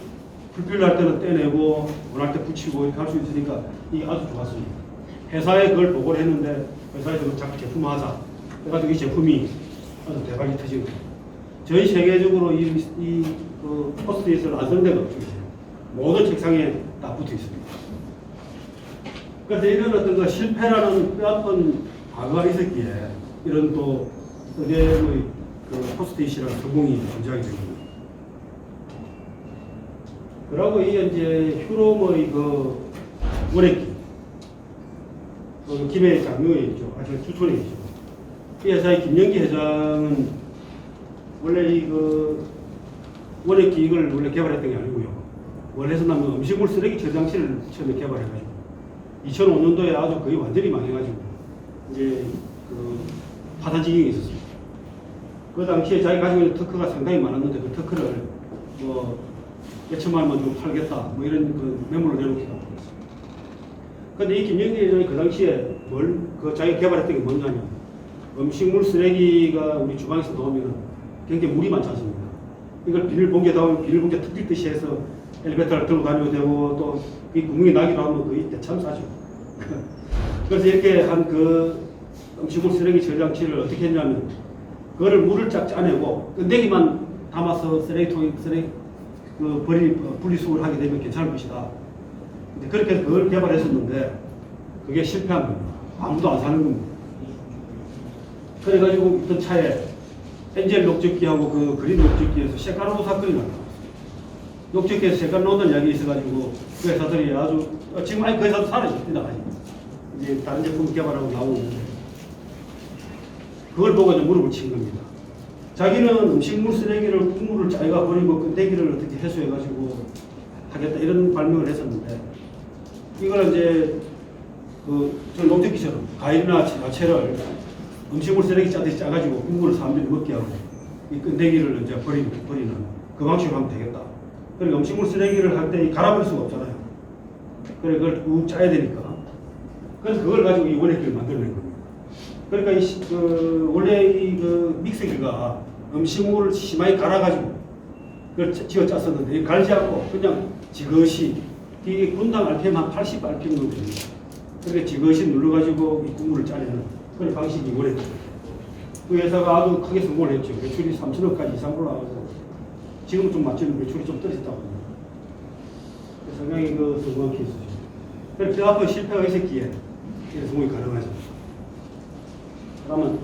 불필요 할 때는 떼내고 원할 때 붙이고 이렇게 할 수 있으니까 이게 아주 좋았습니다. 회사에 그걸 보고를 했는데 회사에서 자꾸 제품화하자 해가지고 이 제품이 아주 대박이 터진 거예요. 저희 세계적으로 그 포스트잇을 안 쓰는 데가 없죠. 모든 책상에 다 붙어 있습니다. 그래서 이런 어떤 그 실패라는 뼈아픈 과거가 있었기에 이런 또 의대의 그 포스트잇이라는 성공이 존재하게 된 겁니다. 그리고 이게 이제 휴롬의 그 원액기, 김해 장로에 있죠. 아주 주촌에 있죠. 이 회사의 김영기 회장은 원래 이 그 원액기 이걸 원래 개발했던 게 아니고요. 원래서 나면 음식물 쓰레기 저장실을 처음에 개발해가지고 2005년도에 아주 거의 완전히 망해가지고 이제 그 파산 지경이 있었습니다. 그 당시에 자기 가지고 있는 특허가 상당히 많았는데 그 특허를 뭐 몇천만 원만 좀 팔겠다 뭐 이런 그 매물로 내놓기도 하고 그랬습니다. 근데 이 김영기 회장이 그 당시에 그 자기가 개발했던 게 뭐냐면 음식물 쓰레기가 우리 주방에서 나오면 굉장히 물이 많지 않습니까? 이걸 비닐봉지에 담으면 비닐봉지에 뜯기듯이 해서 엘리베이터를 들고 다녀도 되고 또 이 구멍이 나기도 하면 거의 대참 싸죠. 그래서 이렇게 한 그 음식물 쓰레기 저장치를 어떻게 했냐면 그거를 물을 쫙 짜내고 끈데기만 담아서 쓰레기통에 분리수거를 하게 되면 괜찮을 것이다. 근데 그렇게 해서 그걸 개발했었는데 그게 실패한 겁니다. 아무도 안 사는 겁니다. 그래가지고 있던 차에 엔젤 녹즙기하고 그 그린 녹즙기에서 쇳가루 사건이 났다. 녹즙기에서 쇳가루 넣는 이야기 있어가지고 그 회사들이 아주 지금 아니 그 회사도 살아있습니다. 이제 다른 제품 개발하고 나오는데 그걸 보고 이제 무릎을 친 겁니다. 자기는 음식물 쓰레기를 국물을 자기가 버리고 끈데기를 어떻게 해소해가지고 하겠다 이런 발명을 했었는데 이걸 이제 저 녹즙기처럼 과일이나 야채를 음식물 쓰레기 짜듯이 짜가지고 국물을 사람들이 먹게 하고 이 끈데기를 이제 버리는 그 방식으로 하면 되겠다. 그러니까 음식물 쓰레기를 할 때 갈아버릴 수가 없잖아요. 그래 그걸 꾹 짜야 되니까. 그래서 그걸 가지고 이 원액기를 만들어낸 겁니다. 그러니까 원래 그 믹서기가 음식물을 심하게 갈아가지고 그걸 쥐어 짰었는데 갈지 않고 그냥 지그시 이게 분당 RPM 한 80 RPM 정도 됩니다. 그렇게 지그시 눌러가지고 이 국물을 짜내는 그런 방식이 원액기입니다. 그 회사가 아주 크게 성공을 했죠. 매출이 3천억까지 이상 올라가고 지금은 좀 맞지는 매출이 좀 떨어졌다고 합니다. 상당히 그 성공한 케이스죠. 그래서 그 앞에 실패가 있었기에 성공이 가능하죠. 그러면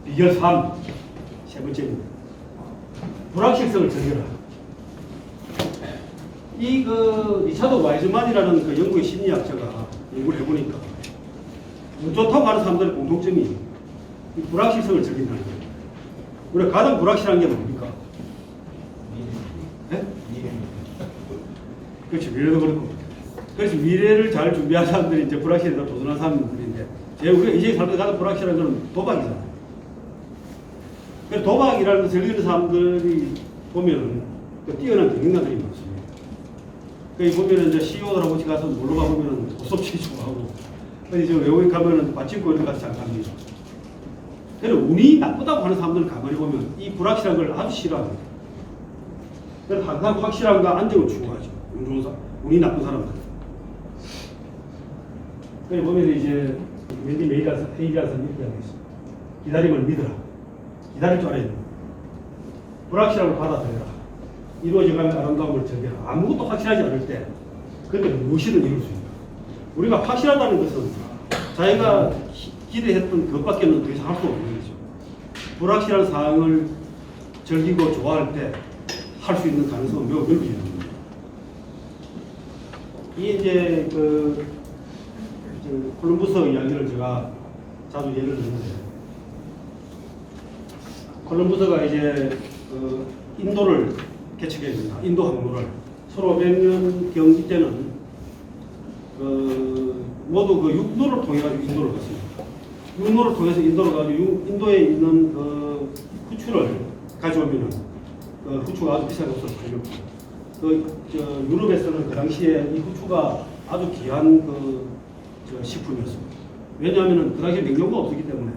비결 3, 세 번째입니다. 불확실성을 즐겨라. 리차드 와이즈만이라는 그 영국의 심리학자가 연구를 해보니까 운 좋다고 하는 사람들의 공통점이 이 불확실성을 즐긴다는 거예요. 우리가 가장 불확실한 게 뭡니까? 네? 그렇죠. 미래도 그렇고. 그래서 미래를 잘 준비한 사람들이 이제 불확실에 도전한 사람들인데, 우리가 이제 살면서 가장 불확실한 건 도박이잖아요. 그래서 도박이라는 것을 즐기는 사람들이 보면은 뛰어난 경영자들이 많습니다. 거기 보면은 이제 CEO들하고 같이 가서 놀러 가보면은 고섭치 좋아하고, 근데 이제 외국에 가면은 마침고 이런 데 가서 잘 갑니다. 그래서 운이 나쁘다고 하는 사람들을 가만히 보면 이 불확실한 걸 아주 싫어합니다. 그래서 항상 확실함과 안정을 추구하죠. 운이 나쁜 사람들. 그래서 보면 이제 왠지 메일이라서 회의라서 이렇게 하고 있습니다. 기다림을 믿어라. 기다릴 줄 알아야 돼. 불확실함을 받아들여라. 이루어져가는 아름다움을 즐겨라. 아무것도 확실하지 않을 때 그때 무엇이든 이룰 수 있다. 우리가 확실하다는 것은 자기가 기대했던 그것밖에는 더 이상 할 수 없는 거죠. 불확실한 상황을 즐기고 좋아할 때 할 수 있는 가능성은 매우 넓어지는 겁니다. 이게 이제 콜럼버스 이야기를 제가 자주 예를 드는데, 콜럼버스가 이제 인도를 개척해야 된다. 인도 항로를 서로 100년 경 때는 모두 그 육로를 통해 가지고 인도를 갔습니다. 육로를 통해서 인도를 가지고 인도에 있는 후추를 가져오면은 후추가 아주 비싸게 없어서 팔렸고, 유럽에서는 그 당시에 이 후추가 아주 귀한 식품이었습니다. 왜냐하면은 그 당시에 냉장고가 없었기 때문에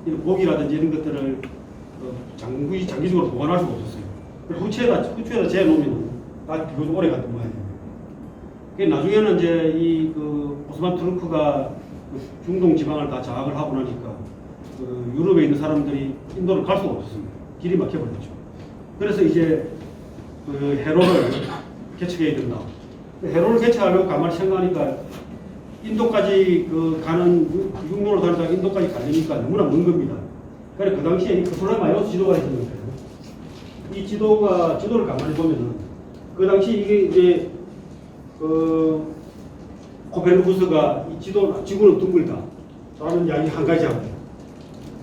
이런 고기라든지 이런 것들을 장기적으로 보관할 수가 없었어요. 후추에다 재놓으면 아주 비교적 오래 갔던 모양이에요. 나중에는 이제 이 오스만 투르크가 중동 지방을 다 장악을 하고 나니까 유럽에 있는 사람들이 인도를 갈 수가 없었습니다. 길이 막혀버렸죠. 그래서 이제 해로를 개척해야 된다. 해로를 개척하려고 가만히 생각하니까 인도까지 가는 육로로 다니다가 인도까지 가려니까 너무나 먼 겁니다. 그래서 그 당시에 이 프톨레마이오스 지도가 있었는데, 이 지도를 가만히 보면은 그 당시 이게 이제 코페르니쿠스가 이 지구는 둥글다 라는 이야기 한 가지 하고,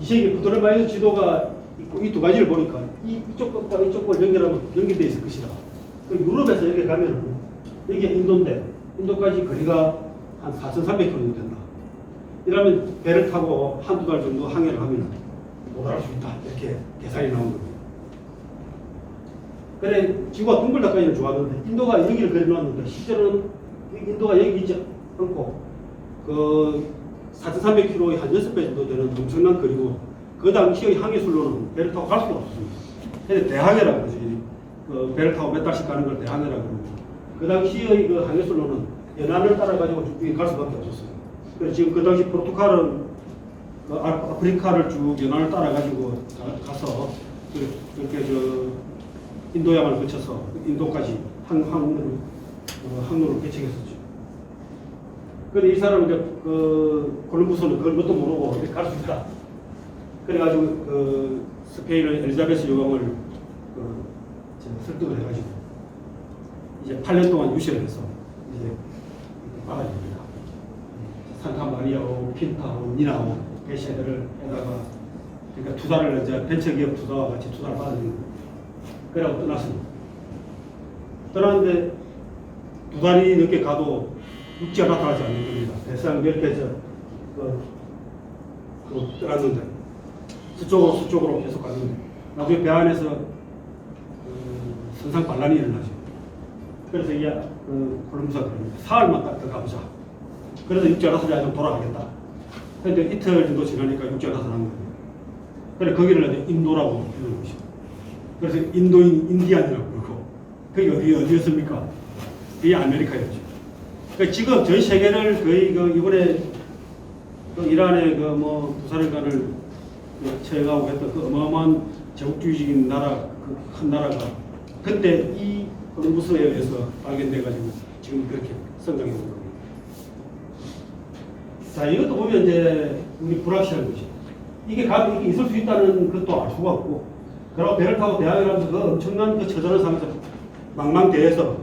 이 세계 프톨레마이오스 지도가 이 두 가지를 보니까 이쪽 것과 이쪽 걸 연결되어 있을 것이다. 유럽에서 여기 가면은 여기가 인도인데 인도까지 거리가 한 4,300km 정도 된다. 이러면 배를 타고 한두 달 정도 항해를 하면 도달할 수 있다. 이렇게 계산이 나온 겁니다. 그래, 지구가 둥글다까지는 좋았는데 인도가 여기를 그려놨는데 실제로는 인도가 여기 있지 않고 4,300km의 한 6배 정도 되는 엄청난 거리고, 그 당시의 항해술로는 배를 타고 갈 수가 없었습니다. 그래서 대항해라고 그러죠. 배를 타고 몇 달씩 가는 걸 대항해라고 그러고, 그 당시의 항해술로는 연안을 따라가지고 쭉 갈 수밖에 없었어요. 그래서 지금 그 당시 포르투갈은 아프리카를 쭉 연안을 따라가지고 가서 그렇게 인도양을 거쳐서 인도까지 항로를 개척했었죠. 그런데 이 사람은 콜럼버스는 그걸 뭣도 모르고 갈 수 있다. 그래가지고 스페인의 엘리자베스 여왕을 설득을 해가지고 이제 8년 동안 유시를 해서 이제 막아줍니다. 산타마리아오, 핀타오, 니나오, 베시에드를 해다가, 그러니까 투자를 이제 벤처기업 투자와 같이 투자를 받아줍니다. 그래고 떠났습니다. 떠났는데 2달이 넘게 가도 육지가 나타나지 않는 겁니다. 대상 몇 개죠. 떠났는데 서쪽으로 계속 가는데 나중에 배 안에서 선상 반란이 일어나죠. 그래서 이게 콜럼버스가 그럽니다. 사흘만 딱 더 가보자. 그래서 육지가 나타나지 않고 돌아가겠다. 그런데 이틀 정도 지나니까 육지가 나타난 거예요. 그래서 거기를 인도라고 부르는 것이죠. 그래서 인도인 인디안이라고 그러고, 그게 어디였습니까? 그게 아메리카였죠. 그러니까 지금 전 세계를 거의 이번에 이란의 부사령관을 처형하고 했던 어마어마한 제국주의적인 나라, 큰 나라가 그때 이 콜럼버스에 의해서 발견돼가지고 지금 그렇게 성장해 온 겁니다. 자, 이것도 보면 이제 우리 불확실한 것이, 이게 있을 수 있다는 것도 알 수가 없고, 그리고 배를 타고 대항해를 하면서 그 엄청난 처절한 상황에서 망망대해서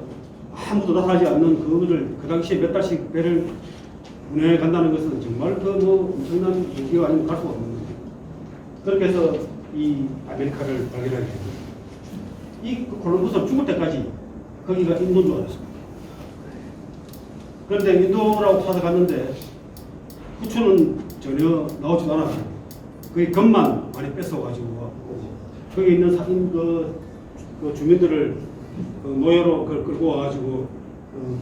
아무도 나타나지 않는 그거를 그 당시에 몇 달씩 배를 운행해 간다는 것은 정말 엄청난 얘기가 아니면 갈 수가 없는 거예요. 그렇게 해서 이 아메리카를 발견하게 됩니다. 이 콜럼버스는 죽을 때까지 거기가 인도인 줄 알았습니다. 그런데 인도라고 찾아갔는데 후추는 전혀 나오지도 않았어요. 거기 겉만 많이 뺏어가지고 오고, 거기 있는 주민들을 노예로 끌고 와가지고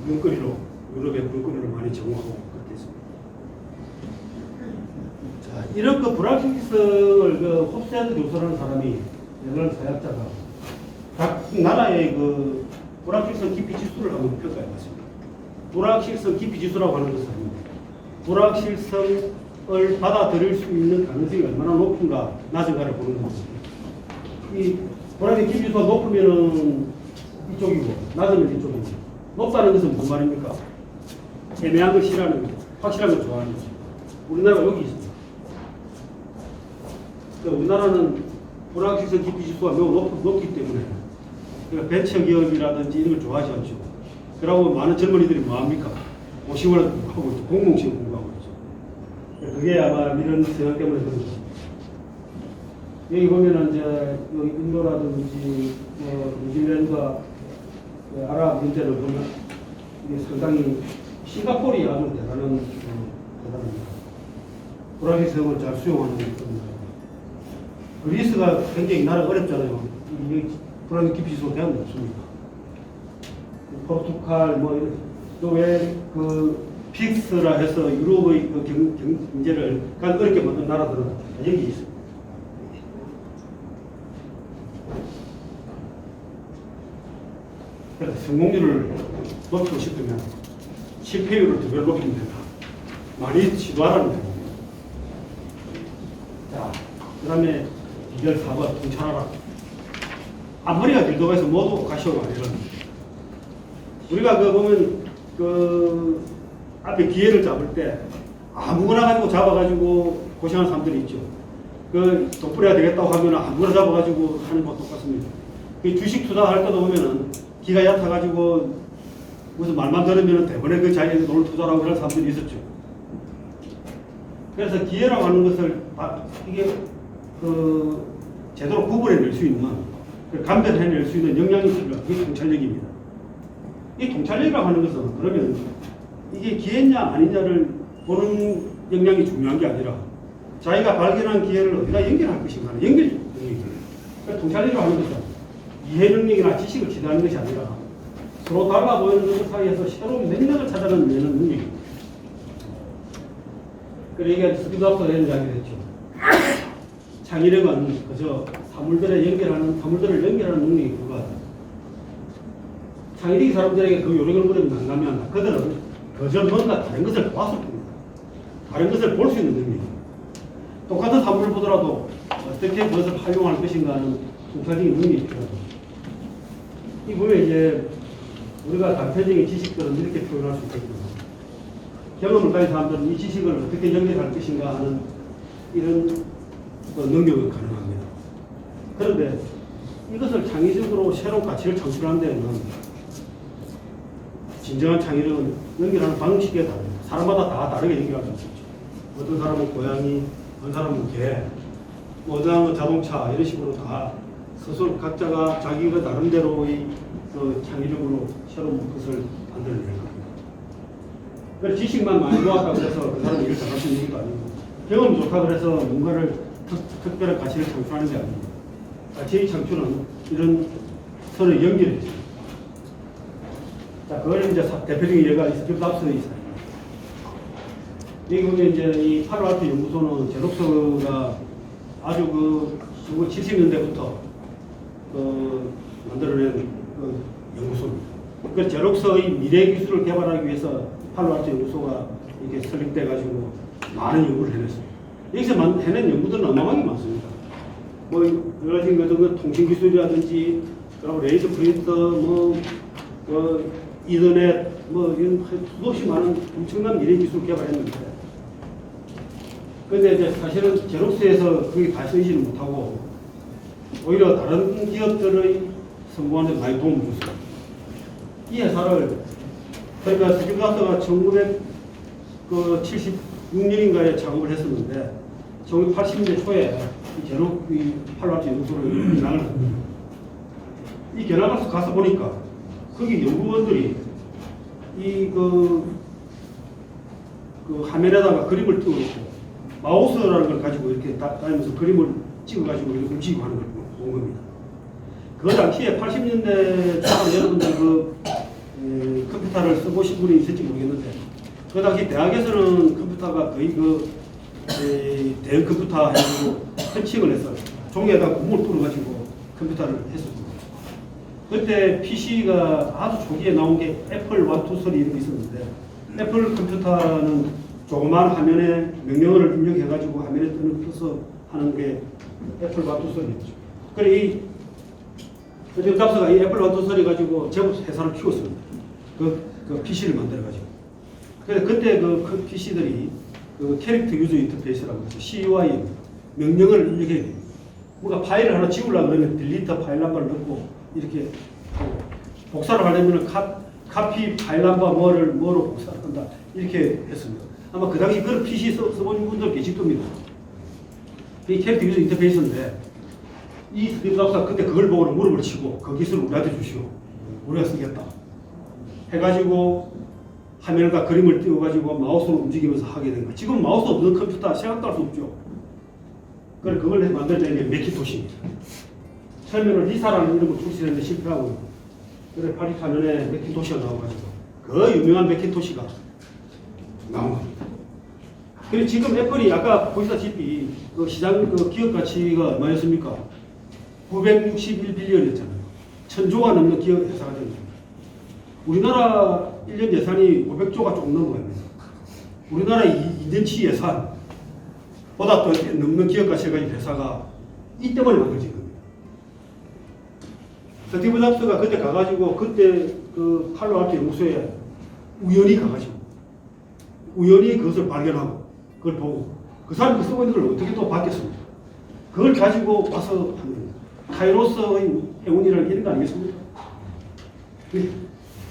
물거리로 유럽의 물거리로 많이 제공하고 그렇게 했습니다. 자, 이런 그 불확실성을 홉세드 교수라는 사람이 옛날 사역자가 각 나라의 그 불확실성 기피 지수를 한번 평가해봤습니다. 불확실성 기피 지수라고 하는 것은 불확실성을 받아들일 수 있는 가능성이 얼마나 높은가 낮은가를 보는 겁니다. 이 불확실성 기피 지수가 높으면은 이쪽이고 낮으면 이쪽이고 높다는 것은 무슨 말입니까? 애매한 걸 싫어하는 거죠. 확실한 걸 좋아하는 거죠. 우리나라가 여기 있습니다. 그러니까 우리나라는 불확실성 기피 지수가 매우 높기 때문에 그러니까 벤처기업이라든지 이런 걸 좋아하지 않죠. 그러고 많은 젊은이들이 뭐합니까? 50월 하고 있죠. 공공시험 공부하고 있죠. 그게 아마 이런 생각 때문에 그런 거죠. 여기 보면은 이제 여기 인도라든지 뉴질랜드와 아랍 문제를 보면 이게 상당히 싱가포르이 아주 대단합니다. 불확실성을 잘 수용하는 그런 나라. 그리스가 굉장히 나라가 어렵잖아요. 이게 불확실성 기피 지수가 대안이 없습니다. 포르투갈 뭐 이런 또왜그 픽스라 해서 유럽의 그 경제를 가장 어렵게 만든 나라들은 여기 있습니다. 그래서 성공률을 높이고 싶으면 실패율을 두 배로 높이면 된다. 많이 시도하라는 겁니다. 자, 그 다음에 비결 4번 통찰하라. 앞머리가 길다고 해서 모두 가시오가 아니라 우리가 그 보면 그 앞에 기회를 잡을 때 아무거나 가지고 잡아가지고 고생하는 사람들이 있죠. 그 덕분에 되겠다고 하면 아무거나 잡아가지고 하는 것도 똑같습니다. 그 주식 투자할 때도 보면은 기가 얕아가지고 무슨 말만 들으면 대번에 그 자기가 돈을 투자라고 그런 사람들이 있었죠. 그래서 기회라고 하는 것을 이게 그 제대로 구분해낼 수 있는 감별해낼 수 있는 역량이 있습니다. 그게 통찰력입니다. 이 통찰력이라고 하는 것은 그러면 이게 기회냐 아니냐를 보는 역량이 중요한 게 아니라 자기가 발견한 기회를 어디다 연결할 것인가 하는 연결 능력입니다. 그러니까 통찰력이라고 하는 것은 이해 능력이나 지식을 기대하는 것이 아니라 서로 달라 보이는 것 사이에서 새로운 맥락을 찾아내는 능력입니다. 그래서 이게 스피드 앞서 이야기를 했죠. 창의력은 그저 사물들을 연결하는 능력이 불과하다. 창의력이 사람들에게 그 요령을 부리면 난감해한다. 그들은 그저 뭔가 다른 것을 보았을 뿐이다. 다른 것을 볼 수 있는 능력입니다. 똑같은 사물을 보더라도 어떻게 그것을 활용할 것인가 하는 통찰적인 능력이 필요하다. 이 보면 이제 우리가 단편적인 지식들은 이렇게 표현할 수 있겠구나. 경험을 가진 사람들은 이 지식을 어떻게 연결할 것인가 하는 이런 능력이 가능합니다. 그런데 이것을 창의적으로 새로운 가치를 창출하는 데는 진정한 창의력은 연결하는 방식에 다릅니다. 사람마다 다 다르게 연결할 수 있죠. 어떤 사람은 고양이, 어떤 사람은 개, 어떤 사람은 자동차 이런 식으로 다 스스로 각자가 자기가 나름대로의 그 창의력으로 새로운 것을 만들어내는 겁니다. 그래서 지식만 많이 모았다고 해서 그 사람이 일을 잘할 수 있는 것도 아니고 경험이 좋다 그래서 뭔가를 특별한 가치를 창출하는 게 아닙니다. 가치의 창출은 이런 서로 연결이 있습니다. 자, 그걸 이제 대표적인 예가 스티브 잡스의 사례입니다. 여기 보면 이제 이 팔로알토 연구소는 제록스가 아주 그 1970년대부터 만들어낸 연구소입니다. 그 제록스의 미래 기술을 개발하기 위해서 팔로알토 연구소가 이렇게 설립돼 가지고 많은 연구를 해냈습니다. 여기서 해낸 연구들은 어마어마하게 많습니다. 뭐 여러 가지 그 통신 기술이라든지 그리고 레이저 프린터 인터넷 이런 수없이 많은 엄청난 미래 기술 개발했는데 근데 이제 사실은 제록스에서 그게 다 쓰이지는 못하고 오히려 다른 기업들의 성공하는 데 많이 도움을 줬어요. 이 회사를 그러니까 스티브 잡스가 1976년인가에 작업을 했었는데 1980년대 초에 이 팔로알토 연구소를 개방을 합니다. 이 개방을 가서 보니까 거기 연구원들이 그 화면에다가 그림을 띄워놓고 마우스라는 걸 가지고 이렇게 다니면서 그림을 찍어가지고 이렇게 움직이고 하는 걸 본 겁니다. 그 당시에 80년대 초반 여러분들 컴퓨터를 써보신 분이 있을지 모르겠는데 그 당시 대학에서는 컴퓨터가 거의 대형 컴퓨터 해가지고 펀칭을 해서 종이에다 구멍을 뚫어가지고 컴퓨터를 했었고 그때 PC가 아주 초기에 나온 게 애플 1, 2, 3 이런 게 있었는데 애플 컴퓨터는 조그만 화면에 명령어를 입력해가지고 화면에 떠서 하는 게 애플 1, 2, 3였죠. 그래 이 값스가 이 애플 1, 2, 3 가지고 제법 회사를 키웠습니다. 그 PC를 만들어가지고. 그래서 그때 그 PC들이 그 캐릭터 유저 인터페이스라고 해서 CUI 명령을 입력해야 됩니다. 뭔가 파일을 하나 지우려고 그러면 딜리터 파일 넘버를 넣고 이렇게 하고 복사를 하려면 카피 파일 넘버 뭐로 복사를 한다 이렇게 했습니다. 아마 그 당시 그런 PC 써본 분들 계실 겁니다. 이 캐릭터 유저 인터페이스인데 이 스티브가 그때 그걸 보고 무릎을 치고 그 기술을 우리한테 주시오. 우리가 쓰겠다. 해가지고 화면에다 그림을 띄워가지고 마우스로 움직이면서 하게 된 거예요. 지금 마우스 없는 컴퓨터 생각도 할 수 없죠. 그걸 만들어낸 게 맥킨토시입니다. 처음에는 리사라는 이름을 출시했는데 실패하고 그래 84년에 맥킨토시가 나와가지고 그 유명한 맥킨토시가 나온 겁니다. 그리고 지금 애플이 아까 보시다시피 그 시장 그 기업 가치가 얼마였습니까? 961빌리언이었잖아요. 1000조가 넘는 기업 회사가 된 겁니다. 우리나라 1년 예산이 500조가 조금 넘어갑니다. 우리나라 2년치 예산보다 더 넘는 기업 가치가 가진 회사가 이 때문에 만들어진 겁니다. 스티브 잡스가 그때 가가지고 그때 그 팔로알토 연구소에 우연히 가가지고 우연히 그것을 발견하고 그걸 보고 그 사람이 쓰고 있는 걸 어떻게 또 받겠습니까? 그걸 가지고 와서 하는 겁니다. 카이로스의 행운이라는 게 이런 거 아니겠습니까?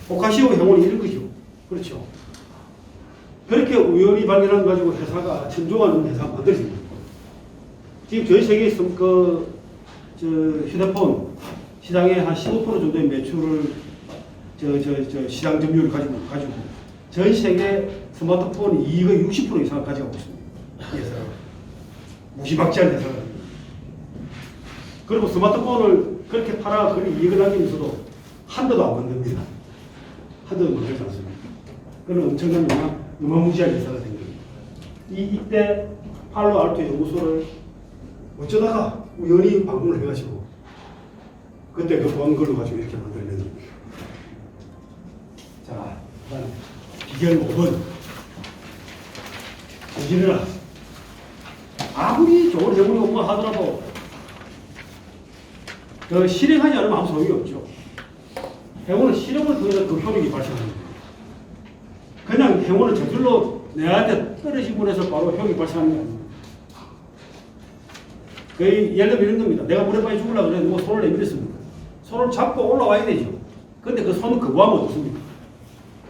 오카시오 행운이 이런 거죠. 그렇죠. 그렇게 우연히 발견한 가지고 회사가 1000조가 넘는 회사가 만들어집니다. 지금 저희 세계에서 휴대폰 시장의 한 15% 정도의 매출을 시장 점유율을 가지고 전 세계 스마트폰 이익의 60% 이상을 가져가고 있습니다. 이 회사가 무시막지한 회사가. 그리고 스마트폰을 그렇게 팔아 그런 이익을 남기면서도 한 대도 안 만듭니다. 한 대도 만들지 않습니다. 그런 엄청난 어마무시한 회사가 된 겁니다. 이때 팔로알토 연구소를 어쩌다가 우연히 방문을 해가지고 그때 그 번 걸로 가지고 이렇게 만들어낸 겁니다. 자, 비결 5번. 정신이라 아무리 좋은 행운이 없고 하더라도 그 실행하지 않으면 아무 소용이 없죠. 행운은 실행을 통해서 그 효력이 발생합니다. 그냥 행운은 저절로 내한테 떨어진 분에서 바로 효력이 발생하는 게 아닙니다. 예를 들면 이런 겁니다. 내가 물에 빠져 죽으려고 그래. 누가 손을 내밀었습니다. 손을 잡고 올라와야 되죠. 근데 그 손은 거부하면 어떻습니까?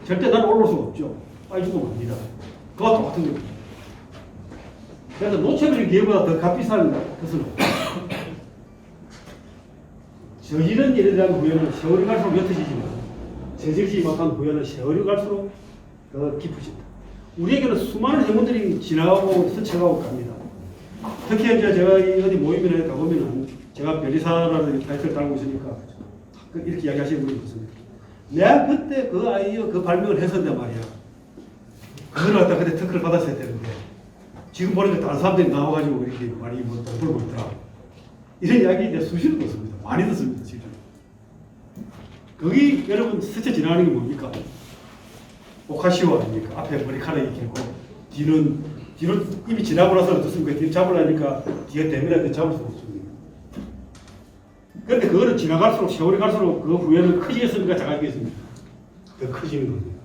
절대 난 올라올 수가 없죠. 빠져 죽으면 안 됩니다. 그와 똑같은 겁니다. 그래서 놓쳐버린 기회보다 더 값비싼 것은 저지른 일에 대한 후회는 세월이 갈수록 옅어지지만 저질지 못한 후회는 세월이 갈수록 더 깊어진다. 우리에게는 수많은 행운들이 지나가고 스쳐가고 갑니다. 특히 이제 제가 어디 모임에 가보면은 제가 변리사라는 타이틀을 달고 있으니까 이렇게 이야기하시는 분이 있습니다. 내가 그때 그 아이디어 그 발명을 했었는데 말이야. 그걸 갖다 그때 특허를 받았어야 되는데 지금 보니까 다른 사람들이 나와가지고 이렇게 많이 뭐 돌고 있더라. 이런 이야기 이제 수시로 듣습니다. 많이 듣습니다, 지금. 거기 여러분 스쳐 지나가는 게 뭡니까? 오카시오 아닙니까? 앞에 머리카락이 길고 뒤로 이미 지나고 나서 어떻습니까? 뒤를 잡으려니까 뒤에 대면한테 잡을 수 없습니다. 그런데 그거는 지나갈수록 세월이 갈수록 그 후회는 커지겠습니까? 작아지겠습니까? 더 커지는 겁니다.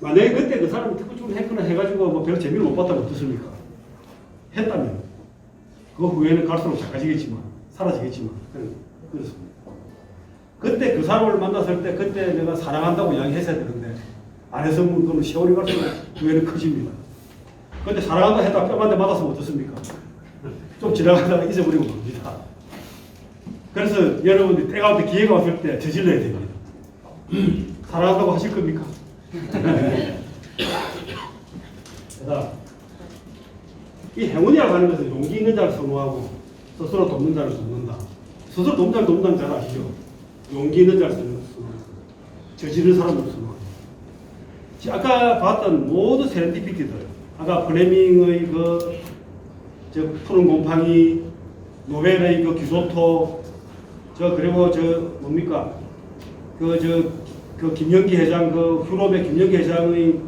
만약에 그때 그 사람이 특허주를 했거나 해가지고 뭐 별 재미를 못 봤다면 어떻습니까? 했다면 그 후회는 갈수록 작아지겠지만 사라지겠지만 그렇습니다. 그때 그 사람을 만났을 때 그때 내가 사랑한다고 이야기했어야 되는데 안 했으면 그러면 세월이 갈수록 후회는 커집니다. 근데 사랑한다 했다 뼈만 대 맞았으면 어떻습니까? 좀 지나가다가 잊어버리고 맙니다. 그래서 여러분들이 때가 올 때 기회가 왔을 때 저질러야 됩니다. 사랑한다고 하실 겁니까? 이 행운이라고 하는 것은 용기 있는 자를 선호하고 스스로 돕는 자를 돕는다. 스스로 돕는 자를 돕는다는 잘 아시죠? 용기 있는 자를 선호한다. 저지른 사람도 없어. 아까 봤던 모든 세렌디피티들, 아까 플레밍의 저 푸른 곰팡이, 노벨의 그 규소토, 그리고 뭡니까? 그 김영기 회장, 유럽의 김영기 회장의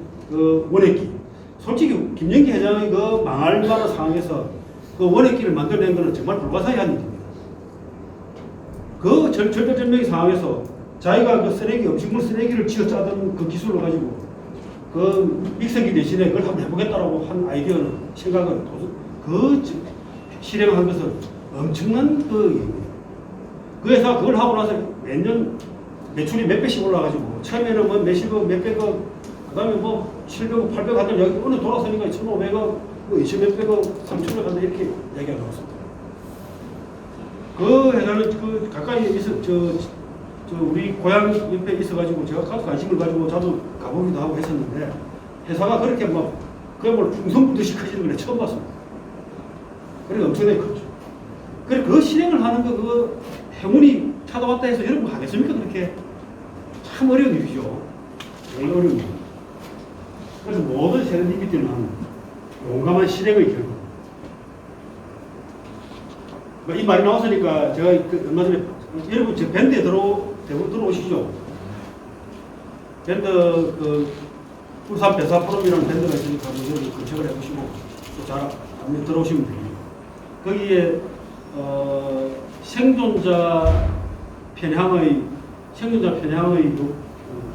원액기. 솔직히 김영기 회장의 망할 만한 상황에서 원액기를 만들어낸 것은 정말 불가사의한 일입니다. 절대절명의 상황에서 자기가 음식물 쓰레기를 쥐어 짜던 기술을 가지고 믹서기 대신에 그걸 한번 해보겠다라고 한 아이디어는, 생각은, 실행한 것은 엄청난 그 회사가 그걸 하고 나서 매년 매출이 몇 배씩 올라가지고, 처음에는 뭐 몇십억, 몇백억, 그 다음에 뭐 700억, 800억 하던 여기 어느 돌아서니까 1,500억, 뭐 20몇백억, 3,000억 한다 이렇게 얘기가 나왔습니다. 그 회사는 가까이에 우리 고향 옆에 있어가지고 제가 관심을 가지고 자주 가보기도 하고 했었는데, 회사가 그렇게 그야말로 풍선부듯이 커지는 걸 처음 봤습니다. 그러니까 엄청나게 컸죠. 그래, 실행을 하는 행운이 찾아왔다 해서 여러분 하겠습니까? 그렇게 참 어려운 일이죠. 정말 어려운 일. 그래서 모든 세렌디피티는 용감한 실행의 결과. 이 말이 나왔으니까 제가 얼마 전에 여러분 제 밴드에 대부분 들어오시죠. 밴드 울산 배사 포럼이라는 밴드가 있으니까 여러분 검색을 해보시고 또 잘 들어오시면 됩니다. 거기에 생존자 편향의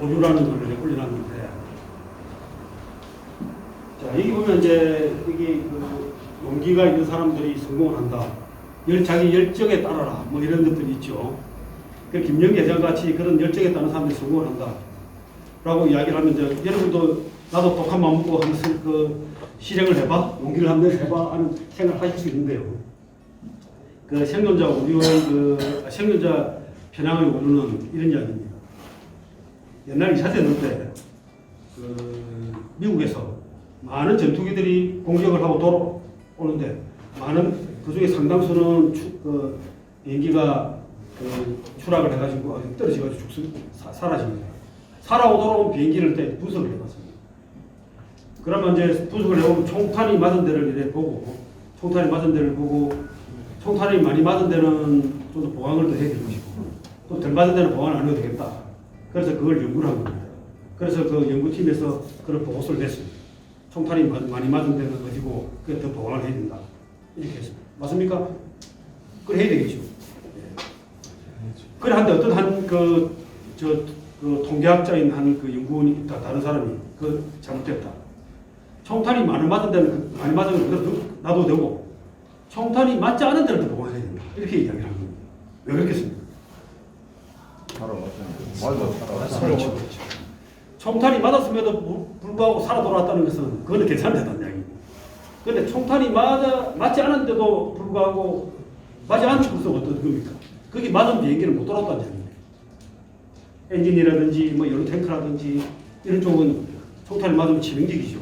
오류라는 걸 올려놨는데, 자, 여기 보면 이제 여기 용기가 있는 사람들이 성공을 한다. 자기 열정에 따라라. 뭐 이런 것들이 있죠. 김영기 회장 같이 그런 열정에 따른 사람들이 성공을 한다. 라고 이야기를 하면, 여러분도 나도 독한 마음 먹고 하면서 실행을 해봐. 용기를 한번 해봐. 하는 생각을 하실 수 있는데요. 생존자 오류의 생존자 편향의 오류는 이런 이야기입니다. 옛날 2차 대전 때 미국에서 많은 전투기들이 공격을 하고 돌아오는데, 그 중에 상당수는 비행기가 추락을 해가지고 떨어져가지고 사라집니다. 살아오고 돌아온 비행기를 때 분석을 해봤습니다. 그러면 이제 분석을 해보면 총탄이 맞은 데를 보고, 총탄이 많이 맞은 데는 좀 더 보강을 더 해야 될 것이고, 또 덜 맞은 데는 보강을 안 해도 되겠다. 그래서 그걸 연구를 한 겁니다. 그래서 그 연구팀에서 그런 보고서를 냈습니다. 총탄이 많이 맞은 데는 어디고, 그게 더 보강을 해야 된다. 이렇게 했습니다. 맞습니까? 그걸 해야 되겠죠. 그래, 한데 어떤 통계학자인 연구원이 있다, 다른 사람이 잘못됐다. 총탄이 많이 맞은 데는 많이 맞은 데는 놔도 되고, 총탄이 맞지 않은 데는 보강해야 된다. 이렇게 이야기를 한 겁니다. 왜 그렇겠습니까? 그렇죠. 총탄이 맞았음에도 불구하고 살아 돌아왔다는 것은 그거는 괜찮다는 이야기입니다. 그런데 총탄이 맞지 않은데도 불구하고 맞지 않은 것은 어떤 겁니까? 거기 맞은 비행기는 못 돌아왔다는 이야기입니다. 엔진이라든지 뭐 여러 탱크라든지 이런 쪽은 총탄이 맞으면 치명적이죠.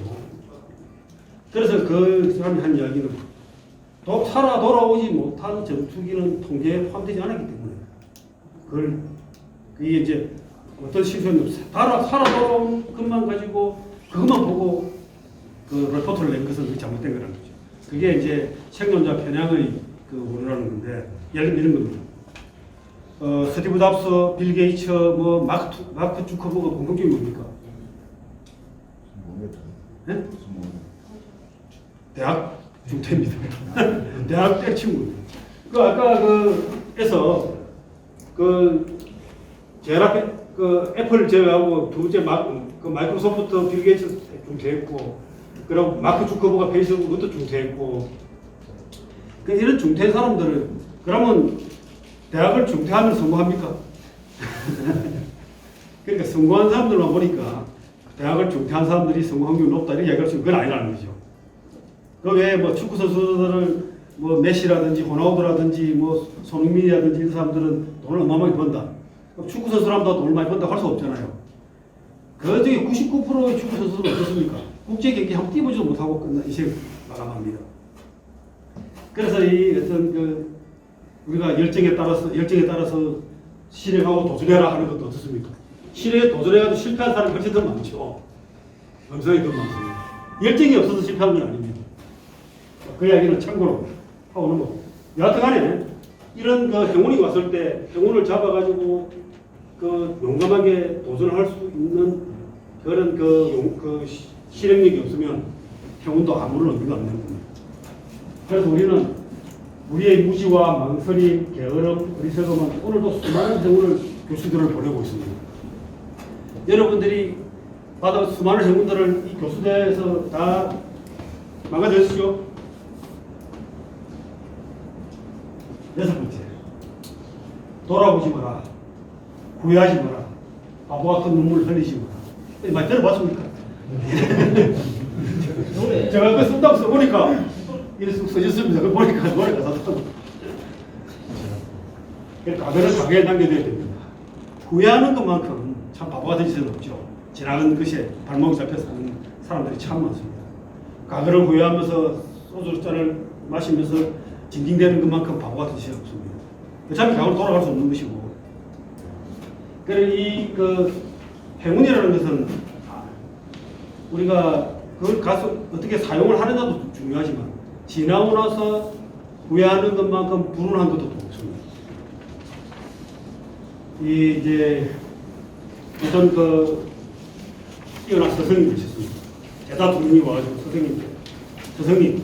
그래서 그 사람이 한 이야기는 살아 돌아오지 못한 전투기는 통계에 포함되지 않았기 때문에 그게 이제 어떤 실수는 살아 돌아온 것만 가지고 그것만 보고 리포트를 낸 것은 잘못된 거라는 거죠. 그게 이제 생존자 편향의 오류라는 건데, 예를 들면 이런 겁니다. 스티브 잡스, 빌 게이츠, 마크 주커버가 공통점이 뭡니까? 네? 대학 중퇴입니다. 대학 때 친구입니다. 아까 애플 제외하고 두 번째 마이크로소프트 빌 게이츠 중퇴했고, 그리고 마크 주커버가 페이스북 그것도 중퇴했고, 이런 중퇴 사람들은 그러면 대학을 중퇴하면 성공합니까? 그러니까 성공한 사람들만 보니까 대학을 중퇴한 사람들이 성공 확률이 높다 이렇게 얘기할 수 있는 건 아니라는 거죠. 왜 축구 선수들을 메시라든지 호나우드라든지 손흥민이라든지 이런 사람들은 돈을 어마어마하게 번다. 축구 선수라면 돈을 많이 번다고 할 수 없잖아요. 그 중에 99%의 축구 선수들은 어떻습니까? 국제 경기 한번 뛰보지도 못하고 인생 마감합니다. 그래서 우리가 열정에 따라서 실행하고 도전해라 하는 것도 어떻습니까? 실에 도전해가지고 실패한 사람이 훨씬 더 많죠. 엄청나게 더 많습니다. 열정이 없어서 실패한 건 아닙니다. 그 이야기는 참고로 하고 넘어. 여하튼 간에 이런 그 행운이 왔을 때 행운을 잡아가지고 그 용감하게 도전할 수 있는 그런 그 실행력이 없으면 행운도 아무런 의미가 없는 겁니다. 그래서 우리는 우리의 무지와 망설임, 게으름, 어리석음은 오늘도 수많은 행운을 교수들을 보내고 있습니다. 여러분들이 받은 수많은 행운들을 이 교수대에서 다 막아주시죠. 여섯 번째, 돌아보지 마라, 후회하지 마라, 바보 같은 눈물을 흘리지 마라. 많이 들어봤습니까? 제가 그 쓴다고 써보니까 이렇게 쑥 써졌습니다. 그 보니까 노래가 나왔더라고요. 가게는 가게에 남겨둬야 됩니다. 후회하는 것만큼 참 바보 같은 짓은 없죠. 지나간 것에 발목이 잡혀서 하는 사람들이 참 많습니다. 과거를 후회하면서 소주 잔을 마시면서 징징대는 것만큼 바보 같은 짓이 없습니다. 어차피 과거로 돌아갈 수 없는 것이고. 그래 이 행운이라는 것은 우리가 그걸 가서 어떻게 사용을 하느냐도 중요하지만 지나고 나서 후회하는 것만큼 불운한 것도 없습니다. 이 이제 어떤 뛰어난 스승님이 있었습니다. 제자 두 명이 와가지고 스승님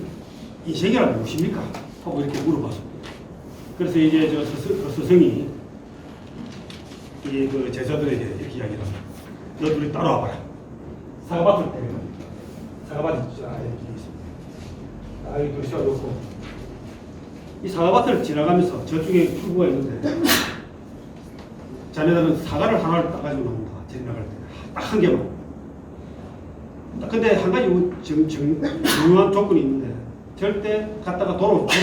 인생이란 무엇입니까? 하고 이렇게 물어봤습니다. 그래서 이제 스승이 그 제자들에게 이렇게 이야기를 합니다. 너희들이 따라와봐라. 사과밭을 때려요. 사과밭이 이렇게 있습니다. 여기 세워놓고 이 사과밭을 지나가면서 저쪽에 출구가 있는데 자네들은 사과를 하나를 따가지고 나온다. 지나갈 때 딱 한 개만. 근데 한 가지 중요한 조건이 있는데 절대 갔다가 돌아오지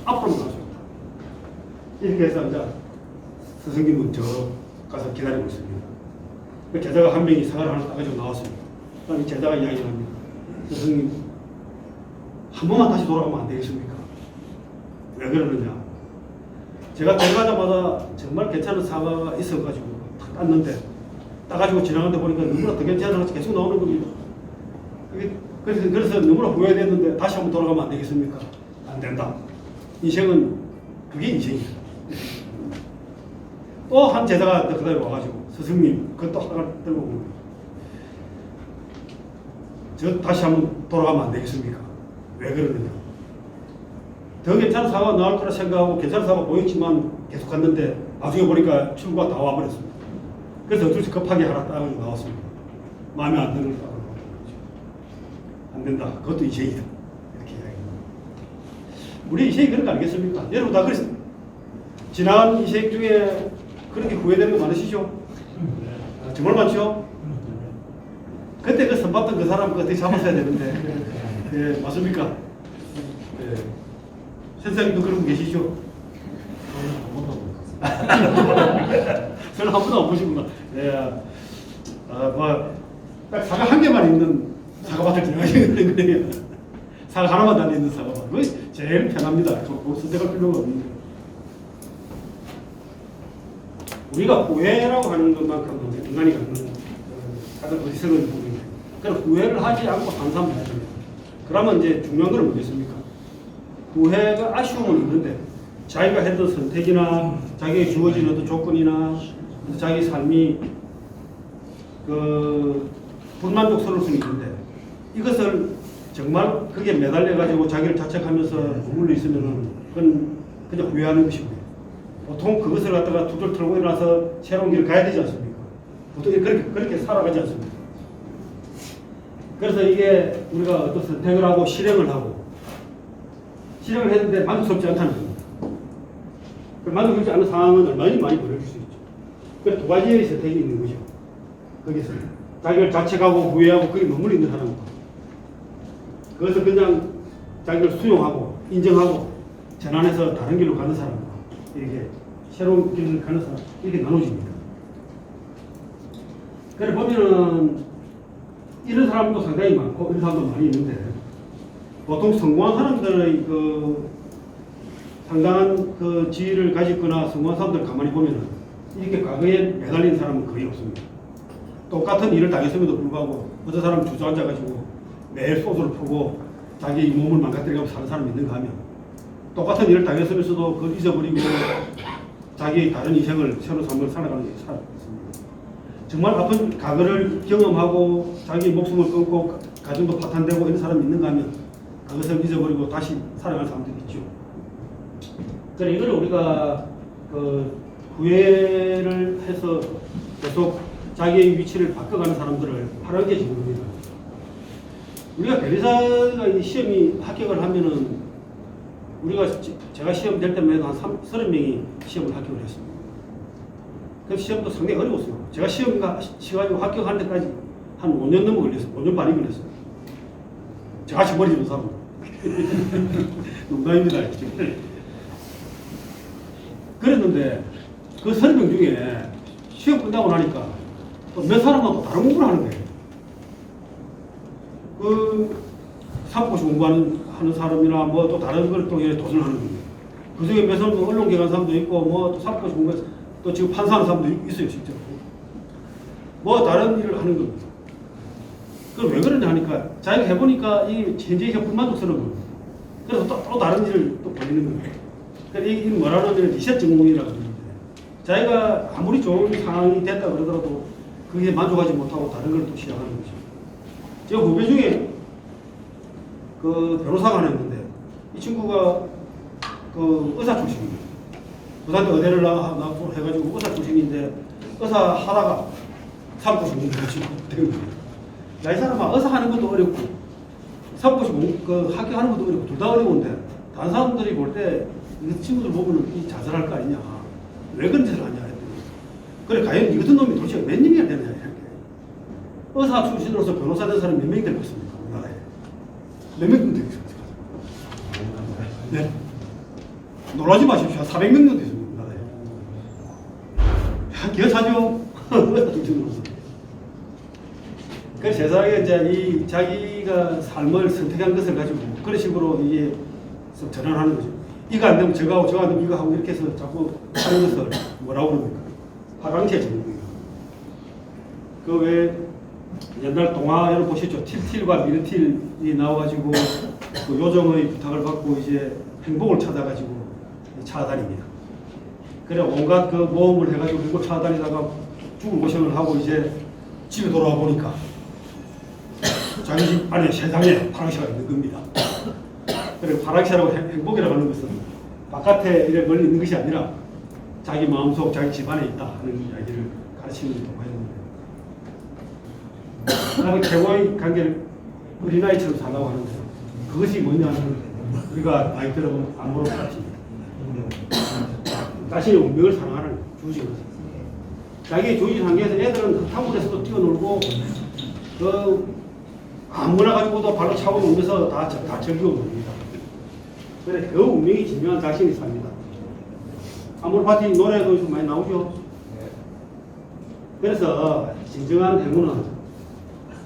앞으로만 갈 수 있다. 이렇게 해서 이제 스승님은 저 가서 기다리고 있습니다. 그 제자가 한 명이 사과를 하나 따가지고 나왔습니다. 그럼 제자가 이야기를 합니다. 스승님, 한 번만 다시 돌아가면 안 되겠습니까? 왜 그러느냐? 제가 들어가자마자 정말 괜찮은 사과가 있어가지고 탁 땄는데 따가지고 지나가는데 보니까 너무나 더 괜찮은 것이 계속 나오는 겁니다. 그래서 너무나 후회됐는데 다시 한번 돌아가면 안 되겠습니까? 안 된다. 인생은 그게 인생이다. 또 한 제자가 그 다음에 와가지고 스승님 그것도 하나 들고 오는 거예요. 저 다시 한번 돌아가면 안 되겠습니까? 왜 그러느냐? 더 괜찮은 사과가 나올 거라 생각하고 괜찮은 사과가 보였지만 계속 갔는데 나중에 보니까 출구가 다 와버렸습니다. 그래서 어쩔 수 급하게 하나 따가지고 나왔습니다. 마음에 안 드는 걸 따가지고 안 된다. 그것도 인생이다. 이렇게 이야기합니다. 우리 인생이 그런 거 아니겠습니까? 여러분 다 그랬습니다. 지난 인생 중에 그렇게 후회되는 거 많으시죠? 정말 많죠? 그때 그 선봤던 그 사람 어떻게 잡았어야 되는데 네, 맞습니까? 네. 선생님도 그런 분 계시죠? 저는 한 번도 안 보시구나. 네. 딱 사과 한 개만 있는 사과밭을 지나가시는 거예요. 사과 하나만 달려있는 사과밭. 그게 제일 편합니다. 선택할 필요가 없는데. 우리가 후회라고 하는 것만큼 인간이 갖는 가장 어리석은 부분입니다. 그럼 후회를 하지 않고 항상 해야 됩니다. 그러면 이제 중요한 건 뭐겠습니까? 후회가 아쉬움은 있는데 자기가 했던 선택이나 자기에게 주어진 어떤 조건이나 자기 삶이 불만족스러울 수는 있는데 이것을 정말 그게 매달려 가지고 자기를 자책하면서 머물러 있으면은 그건 그냥 후회하는 것이고요. 보통 그것을 갖다가 두들 털고 일어나서 새로운 길을 가야 되지 않습니까? 보통 그렇게 살아가지 않습니까? 그래서 이게 우리가 어떤 선택을 하고 실행을 했는데 만족스럽지 않다는 겁니다. 만족스럽지 않은 상황은 얼마나 많이 벌어질 수 있죠. 그래서 두 가지의 선택이 있는 거죠. 거기서 자기를 자책하고 후회하고 거기 머물러 있는 사람과 그것을 그냥 자기를 수용하고 인정하고 전환해서 다른 길로 가는 사람과 이렇게 새로운 길을 가는 사람 이렇게 나눠집니다. 그래 보면은 이런 사람도 상당히 많고 이런 사람도 많이 있는데 보통 성공한 사람들의 상당한 지위를 가지거나 성공한 사람들 가만히 보면은 이렇게 과거에 매달린 사람은 거의 없습니다. 똑같은 일을 당했음에도 불구하고 어떤 사람 주저앉아가지고 매일 소주를 풀고 자기 몸을 망가뜨리고 사는 사람이 있는가 하면 똑같은 일을 당했으면서도 그걸 잊어버리고 자기의 다른 인생을 새로운 삶을 살아가는 사람이 있습니다. 정말 아픈 과거를 경험하고 자기 목숨을 끊고 가정도 파탄되고 이런 사람이 있는가 하면 그것을 잊어버리고 다시 살아가는 사람들이 있죠. 그래 이걸 우리가 그 후회를 해서 계속 자기의 위치를 바꿔가는 사람들을 하라게 지는 겁니다. 우리가 변리사가 이 시험이 합격을 하면은 우리가 제가 시험 될 때만 해도 한 30명이 시험을 합격을 했습니다. 그 시험도 상당히 어려웠어요. 제가 시험 시가지고 합격할 때까지 한 5년 넘어 걸렸어요. 5년 반이 걸렸어요. 저같이 머리 좀 사고. 농담입니다. 그랬는데 그 30명 중에 시험 끝나고 나니까 몇 사람하고 다른 공부를 하는 거예요. 그 사법고시 공부하는 사람이나 뭐 또 다른 걸 또 도전하는 거예요. 그 중에 몇 사람도 언론기관 사람도 있고 뭐 또 사법고시 공부해서 또 지금 판사하는 사람도 있어요, 실제로. 뭐 다른 일을 하는 겁니다. 그럼 왜 그러냐 하니까 자기가 해보니까 이 현재 불만족스러운 거예요. 그래서 또 다른 일을 또 벌이는 거예요. 그러니까 이 뭐라 하면 리셋 전공이라고 하는데 자기가 아무리 좋은 상황이 됐다 그러더라도 그게 만족하지 못하고 다른 걸 또 시작하는 거죠. 제가 후배 중에 그 변호사가 하나 있는데 이 친구가 그 의사 출신입니다. 부산대 의대를 나고 해가지고 의사 출신인데 의사 하다가 사법고시 공부해가지고 된 거예요. 야, 이 사람아 의사 하는 것도 어렵고 사법고시 그 합격하는 것도 어렵고 둘 다 어려운데 다른 사람들이 볼 때 이 친구들 보면 이 자살할 거 아니냐, 왜 그런 짓을 하냐 했더니 그래 과연 이 같은 놈이 도대체 몇 명이나 되느냐 이렇게. 의사 출신으로서 변호사 된 사람이 몇 명이 되고 있습니까? 우리나라에 몇 명 되고 있습니까? 네. 놀라지 마십시오. 400명 정도 있습니다. 우리나라에. 기어차죠. 의사 출신으로서. 그 세상에 이제 이 자기가 삶을 선택한 것을 가지고 그런 식으로 이게 전환하는 거죠. 이거 안 되면 저거 하고 저거 안 되면 이거 하고 이렇게 해서 자꾸 하는 것을 뭐라고 그럽니까? 화강시에 전공이에요. 그 왜 옛날 동화를 보셨죠? 틸틸과 미르틸이 나와가지고 그 요정의 부탁을 받고 이제 행복을 찾아가지고 찾아다닙니다. 그래 온갖 그 모험을 해가지고 행복 찾아다니다가 죽을 고생을 하고 이제 집에 돌아와 보니까 자기 집 안에 세상에 파랑새가 있는 겁니다. 그래 파랑새라고 행복이라고 하는 것은 바깥에 이래 멀리 있는 것이 아니라 자기 마음속 자기 집안에 있다 하는 이야기를 가르치는 동화였는데 나는 최고의 관계를 어린아이처럼 살라고 하는데 그것이 뭐냐면 우리가 나이 들어보면 아무런 가르칩니다. 자신의 운명을 사랑하는 주식을 자기의 주식 환경에서 애들은 흙탕물에서도 뛰어놀고 그 아무나 가지고도 발로 차고 놀면서 다 즐기고 놉니다. 그래 그 운명이 지명한 자신이 삽니다. 아모르파티 노래도 좀 많이 나오죠. 그래서 진정한 행운은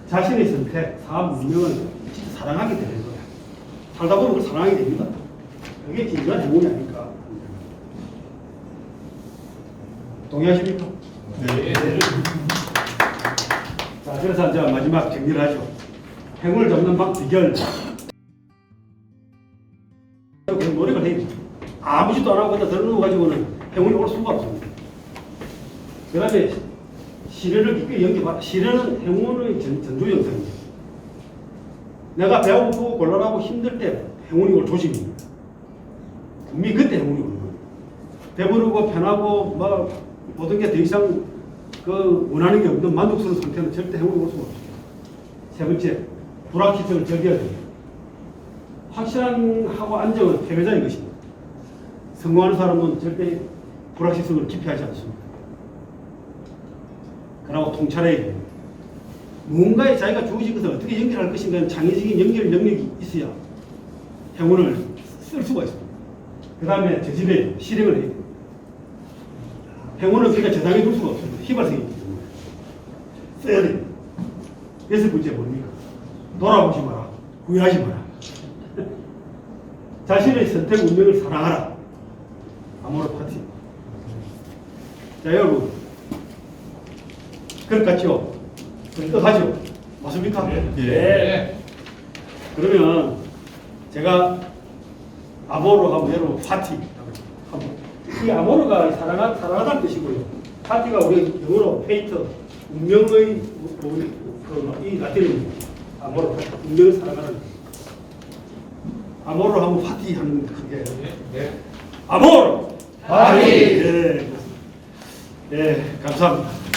자신의 선택, 삶, 운명을 진짜 사랑하게 되는 거야. 살다 보면 그걸 사랑하게 됩니다. 그게 진정한 행운이 아닐까. 동의하십니까? 네. 자, 그래서 이제 마지막 정리를 하죠. 행운을 잡는 비결. 노력을 해야 돼. 아무 짓도 안 하고 그냥 들어누워가지고는 행운이 올 수가 없습니다. 그 다음에 시련을 깊게 연기해봐. 시련은 행운의 전조 영상입니다. 내가 배고프고 곤란하고 힘들 때 행운이 올 조짐입니다. 분명히 그때 행운이 오는 거예요. 배부르고 편하고 막 모든 게 더 이상 그 원하는 게 없는 만족스러운 상태는 절대 행운이 올 수가 없습니다. 세 번째, 불확실성을 즐겨야 됩니다. 확실한 하고 안정은 패배자인 것입니다. 성공하는 사람은 절대 불확실성을 기피하지 않습니다. 그러고 통찰해야 됩니다. 무언가에 자기가 주어진 것을 어떻게 연결할 것인가는 창의적인 연결 능력이 있어야 행운을 쓸 수가 있습니다. 그 다음에 저질에 실행을 해야 됩니다. 행운은 그러니까 저장해 둘 수가 없습니다. 휘발성이 있기 때문에 써야 됩니다. 여섯 번째 뭡니까? 돌아보지 마라. 후회하지 마라. 자신의 선택 운명을 사랑하라. 아모르파티. 자, 여러분. 그럴 것 같죠? 그럴듯하죠? 맞습니까? 네. 그러면 제가 아모르 하면 여러분 파티. 이 아모르가 사랑하다는 뜻이고요. 파티가 우리 영어로 페이트, 운명의 이 라틴어입니다. 아모르 파티, 운명을 사랑하는. 아모르 하면 파티 하는 그게. 네. 아모르! 파티! 네, 감사합니다.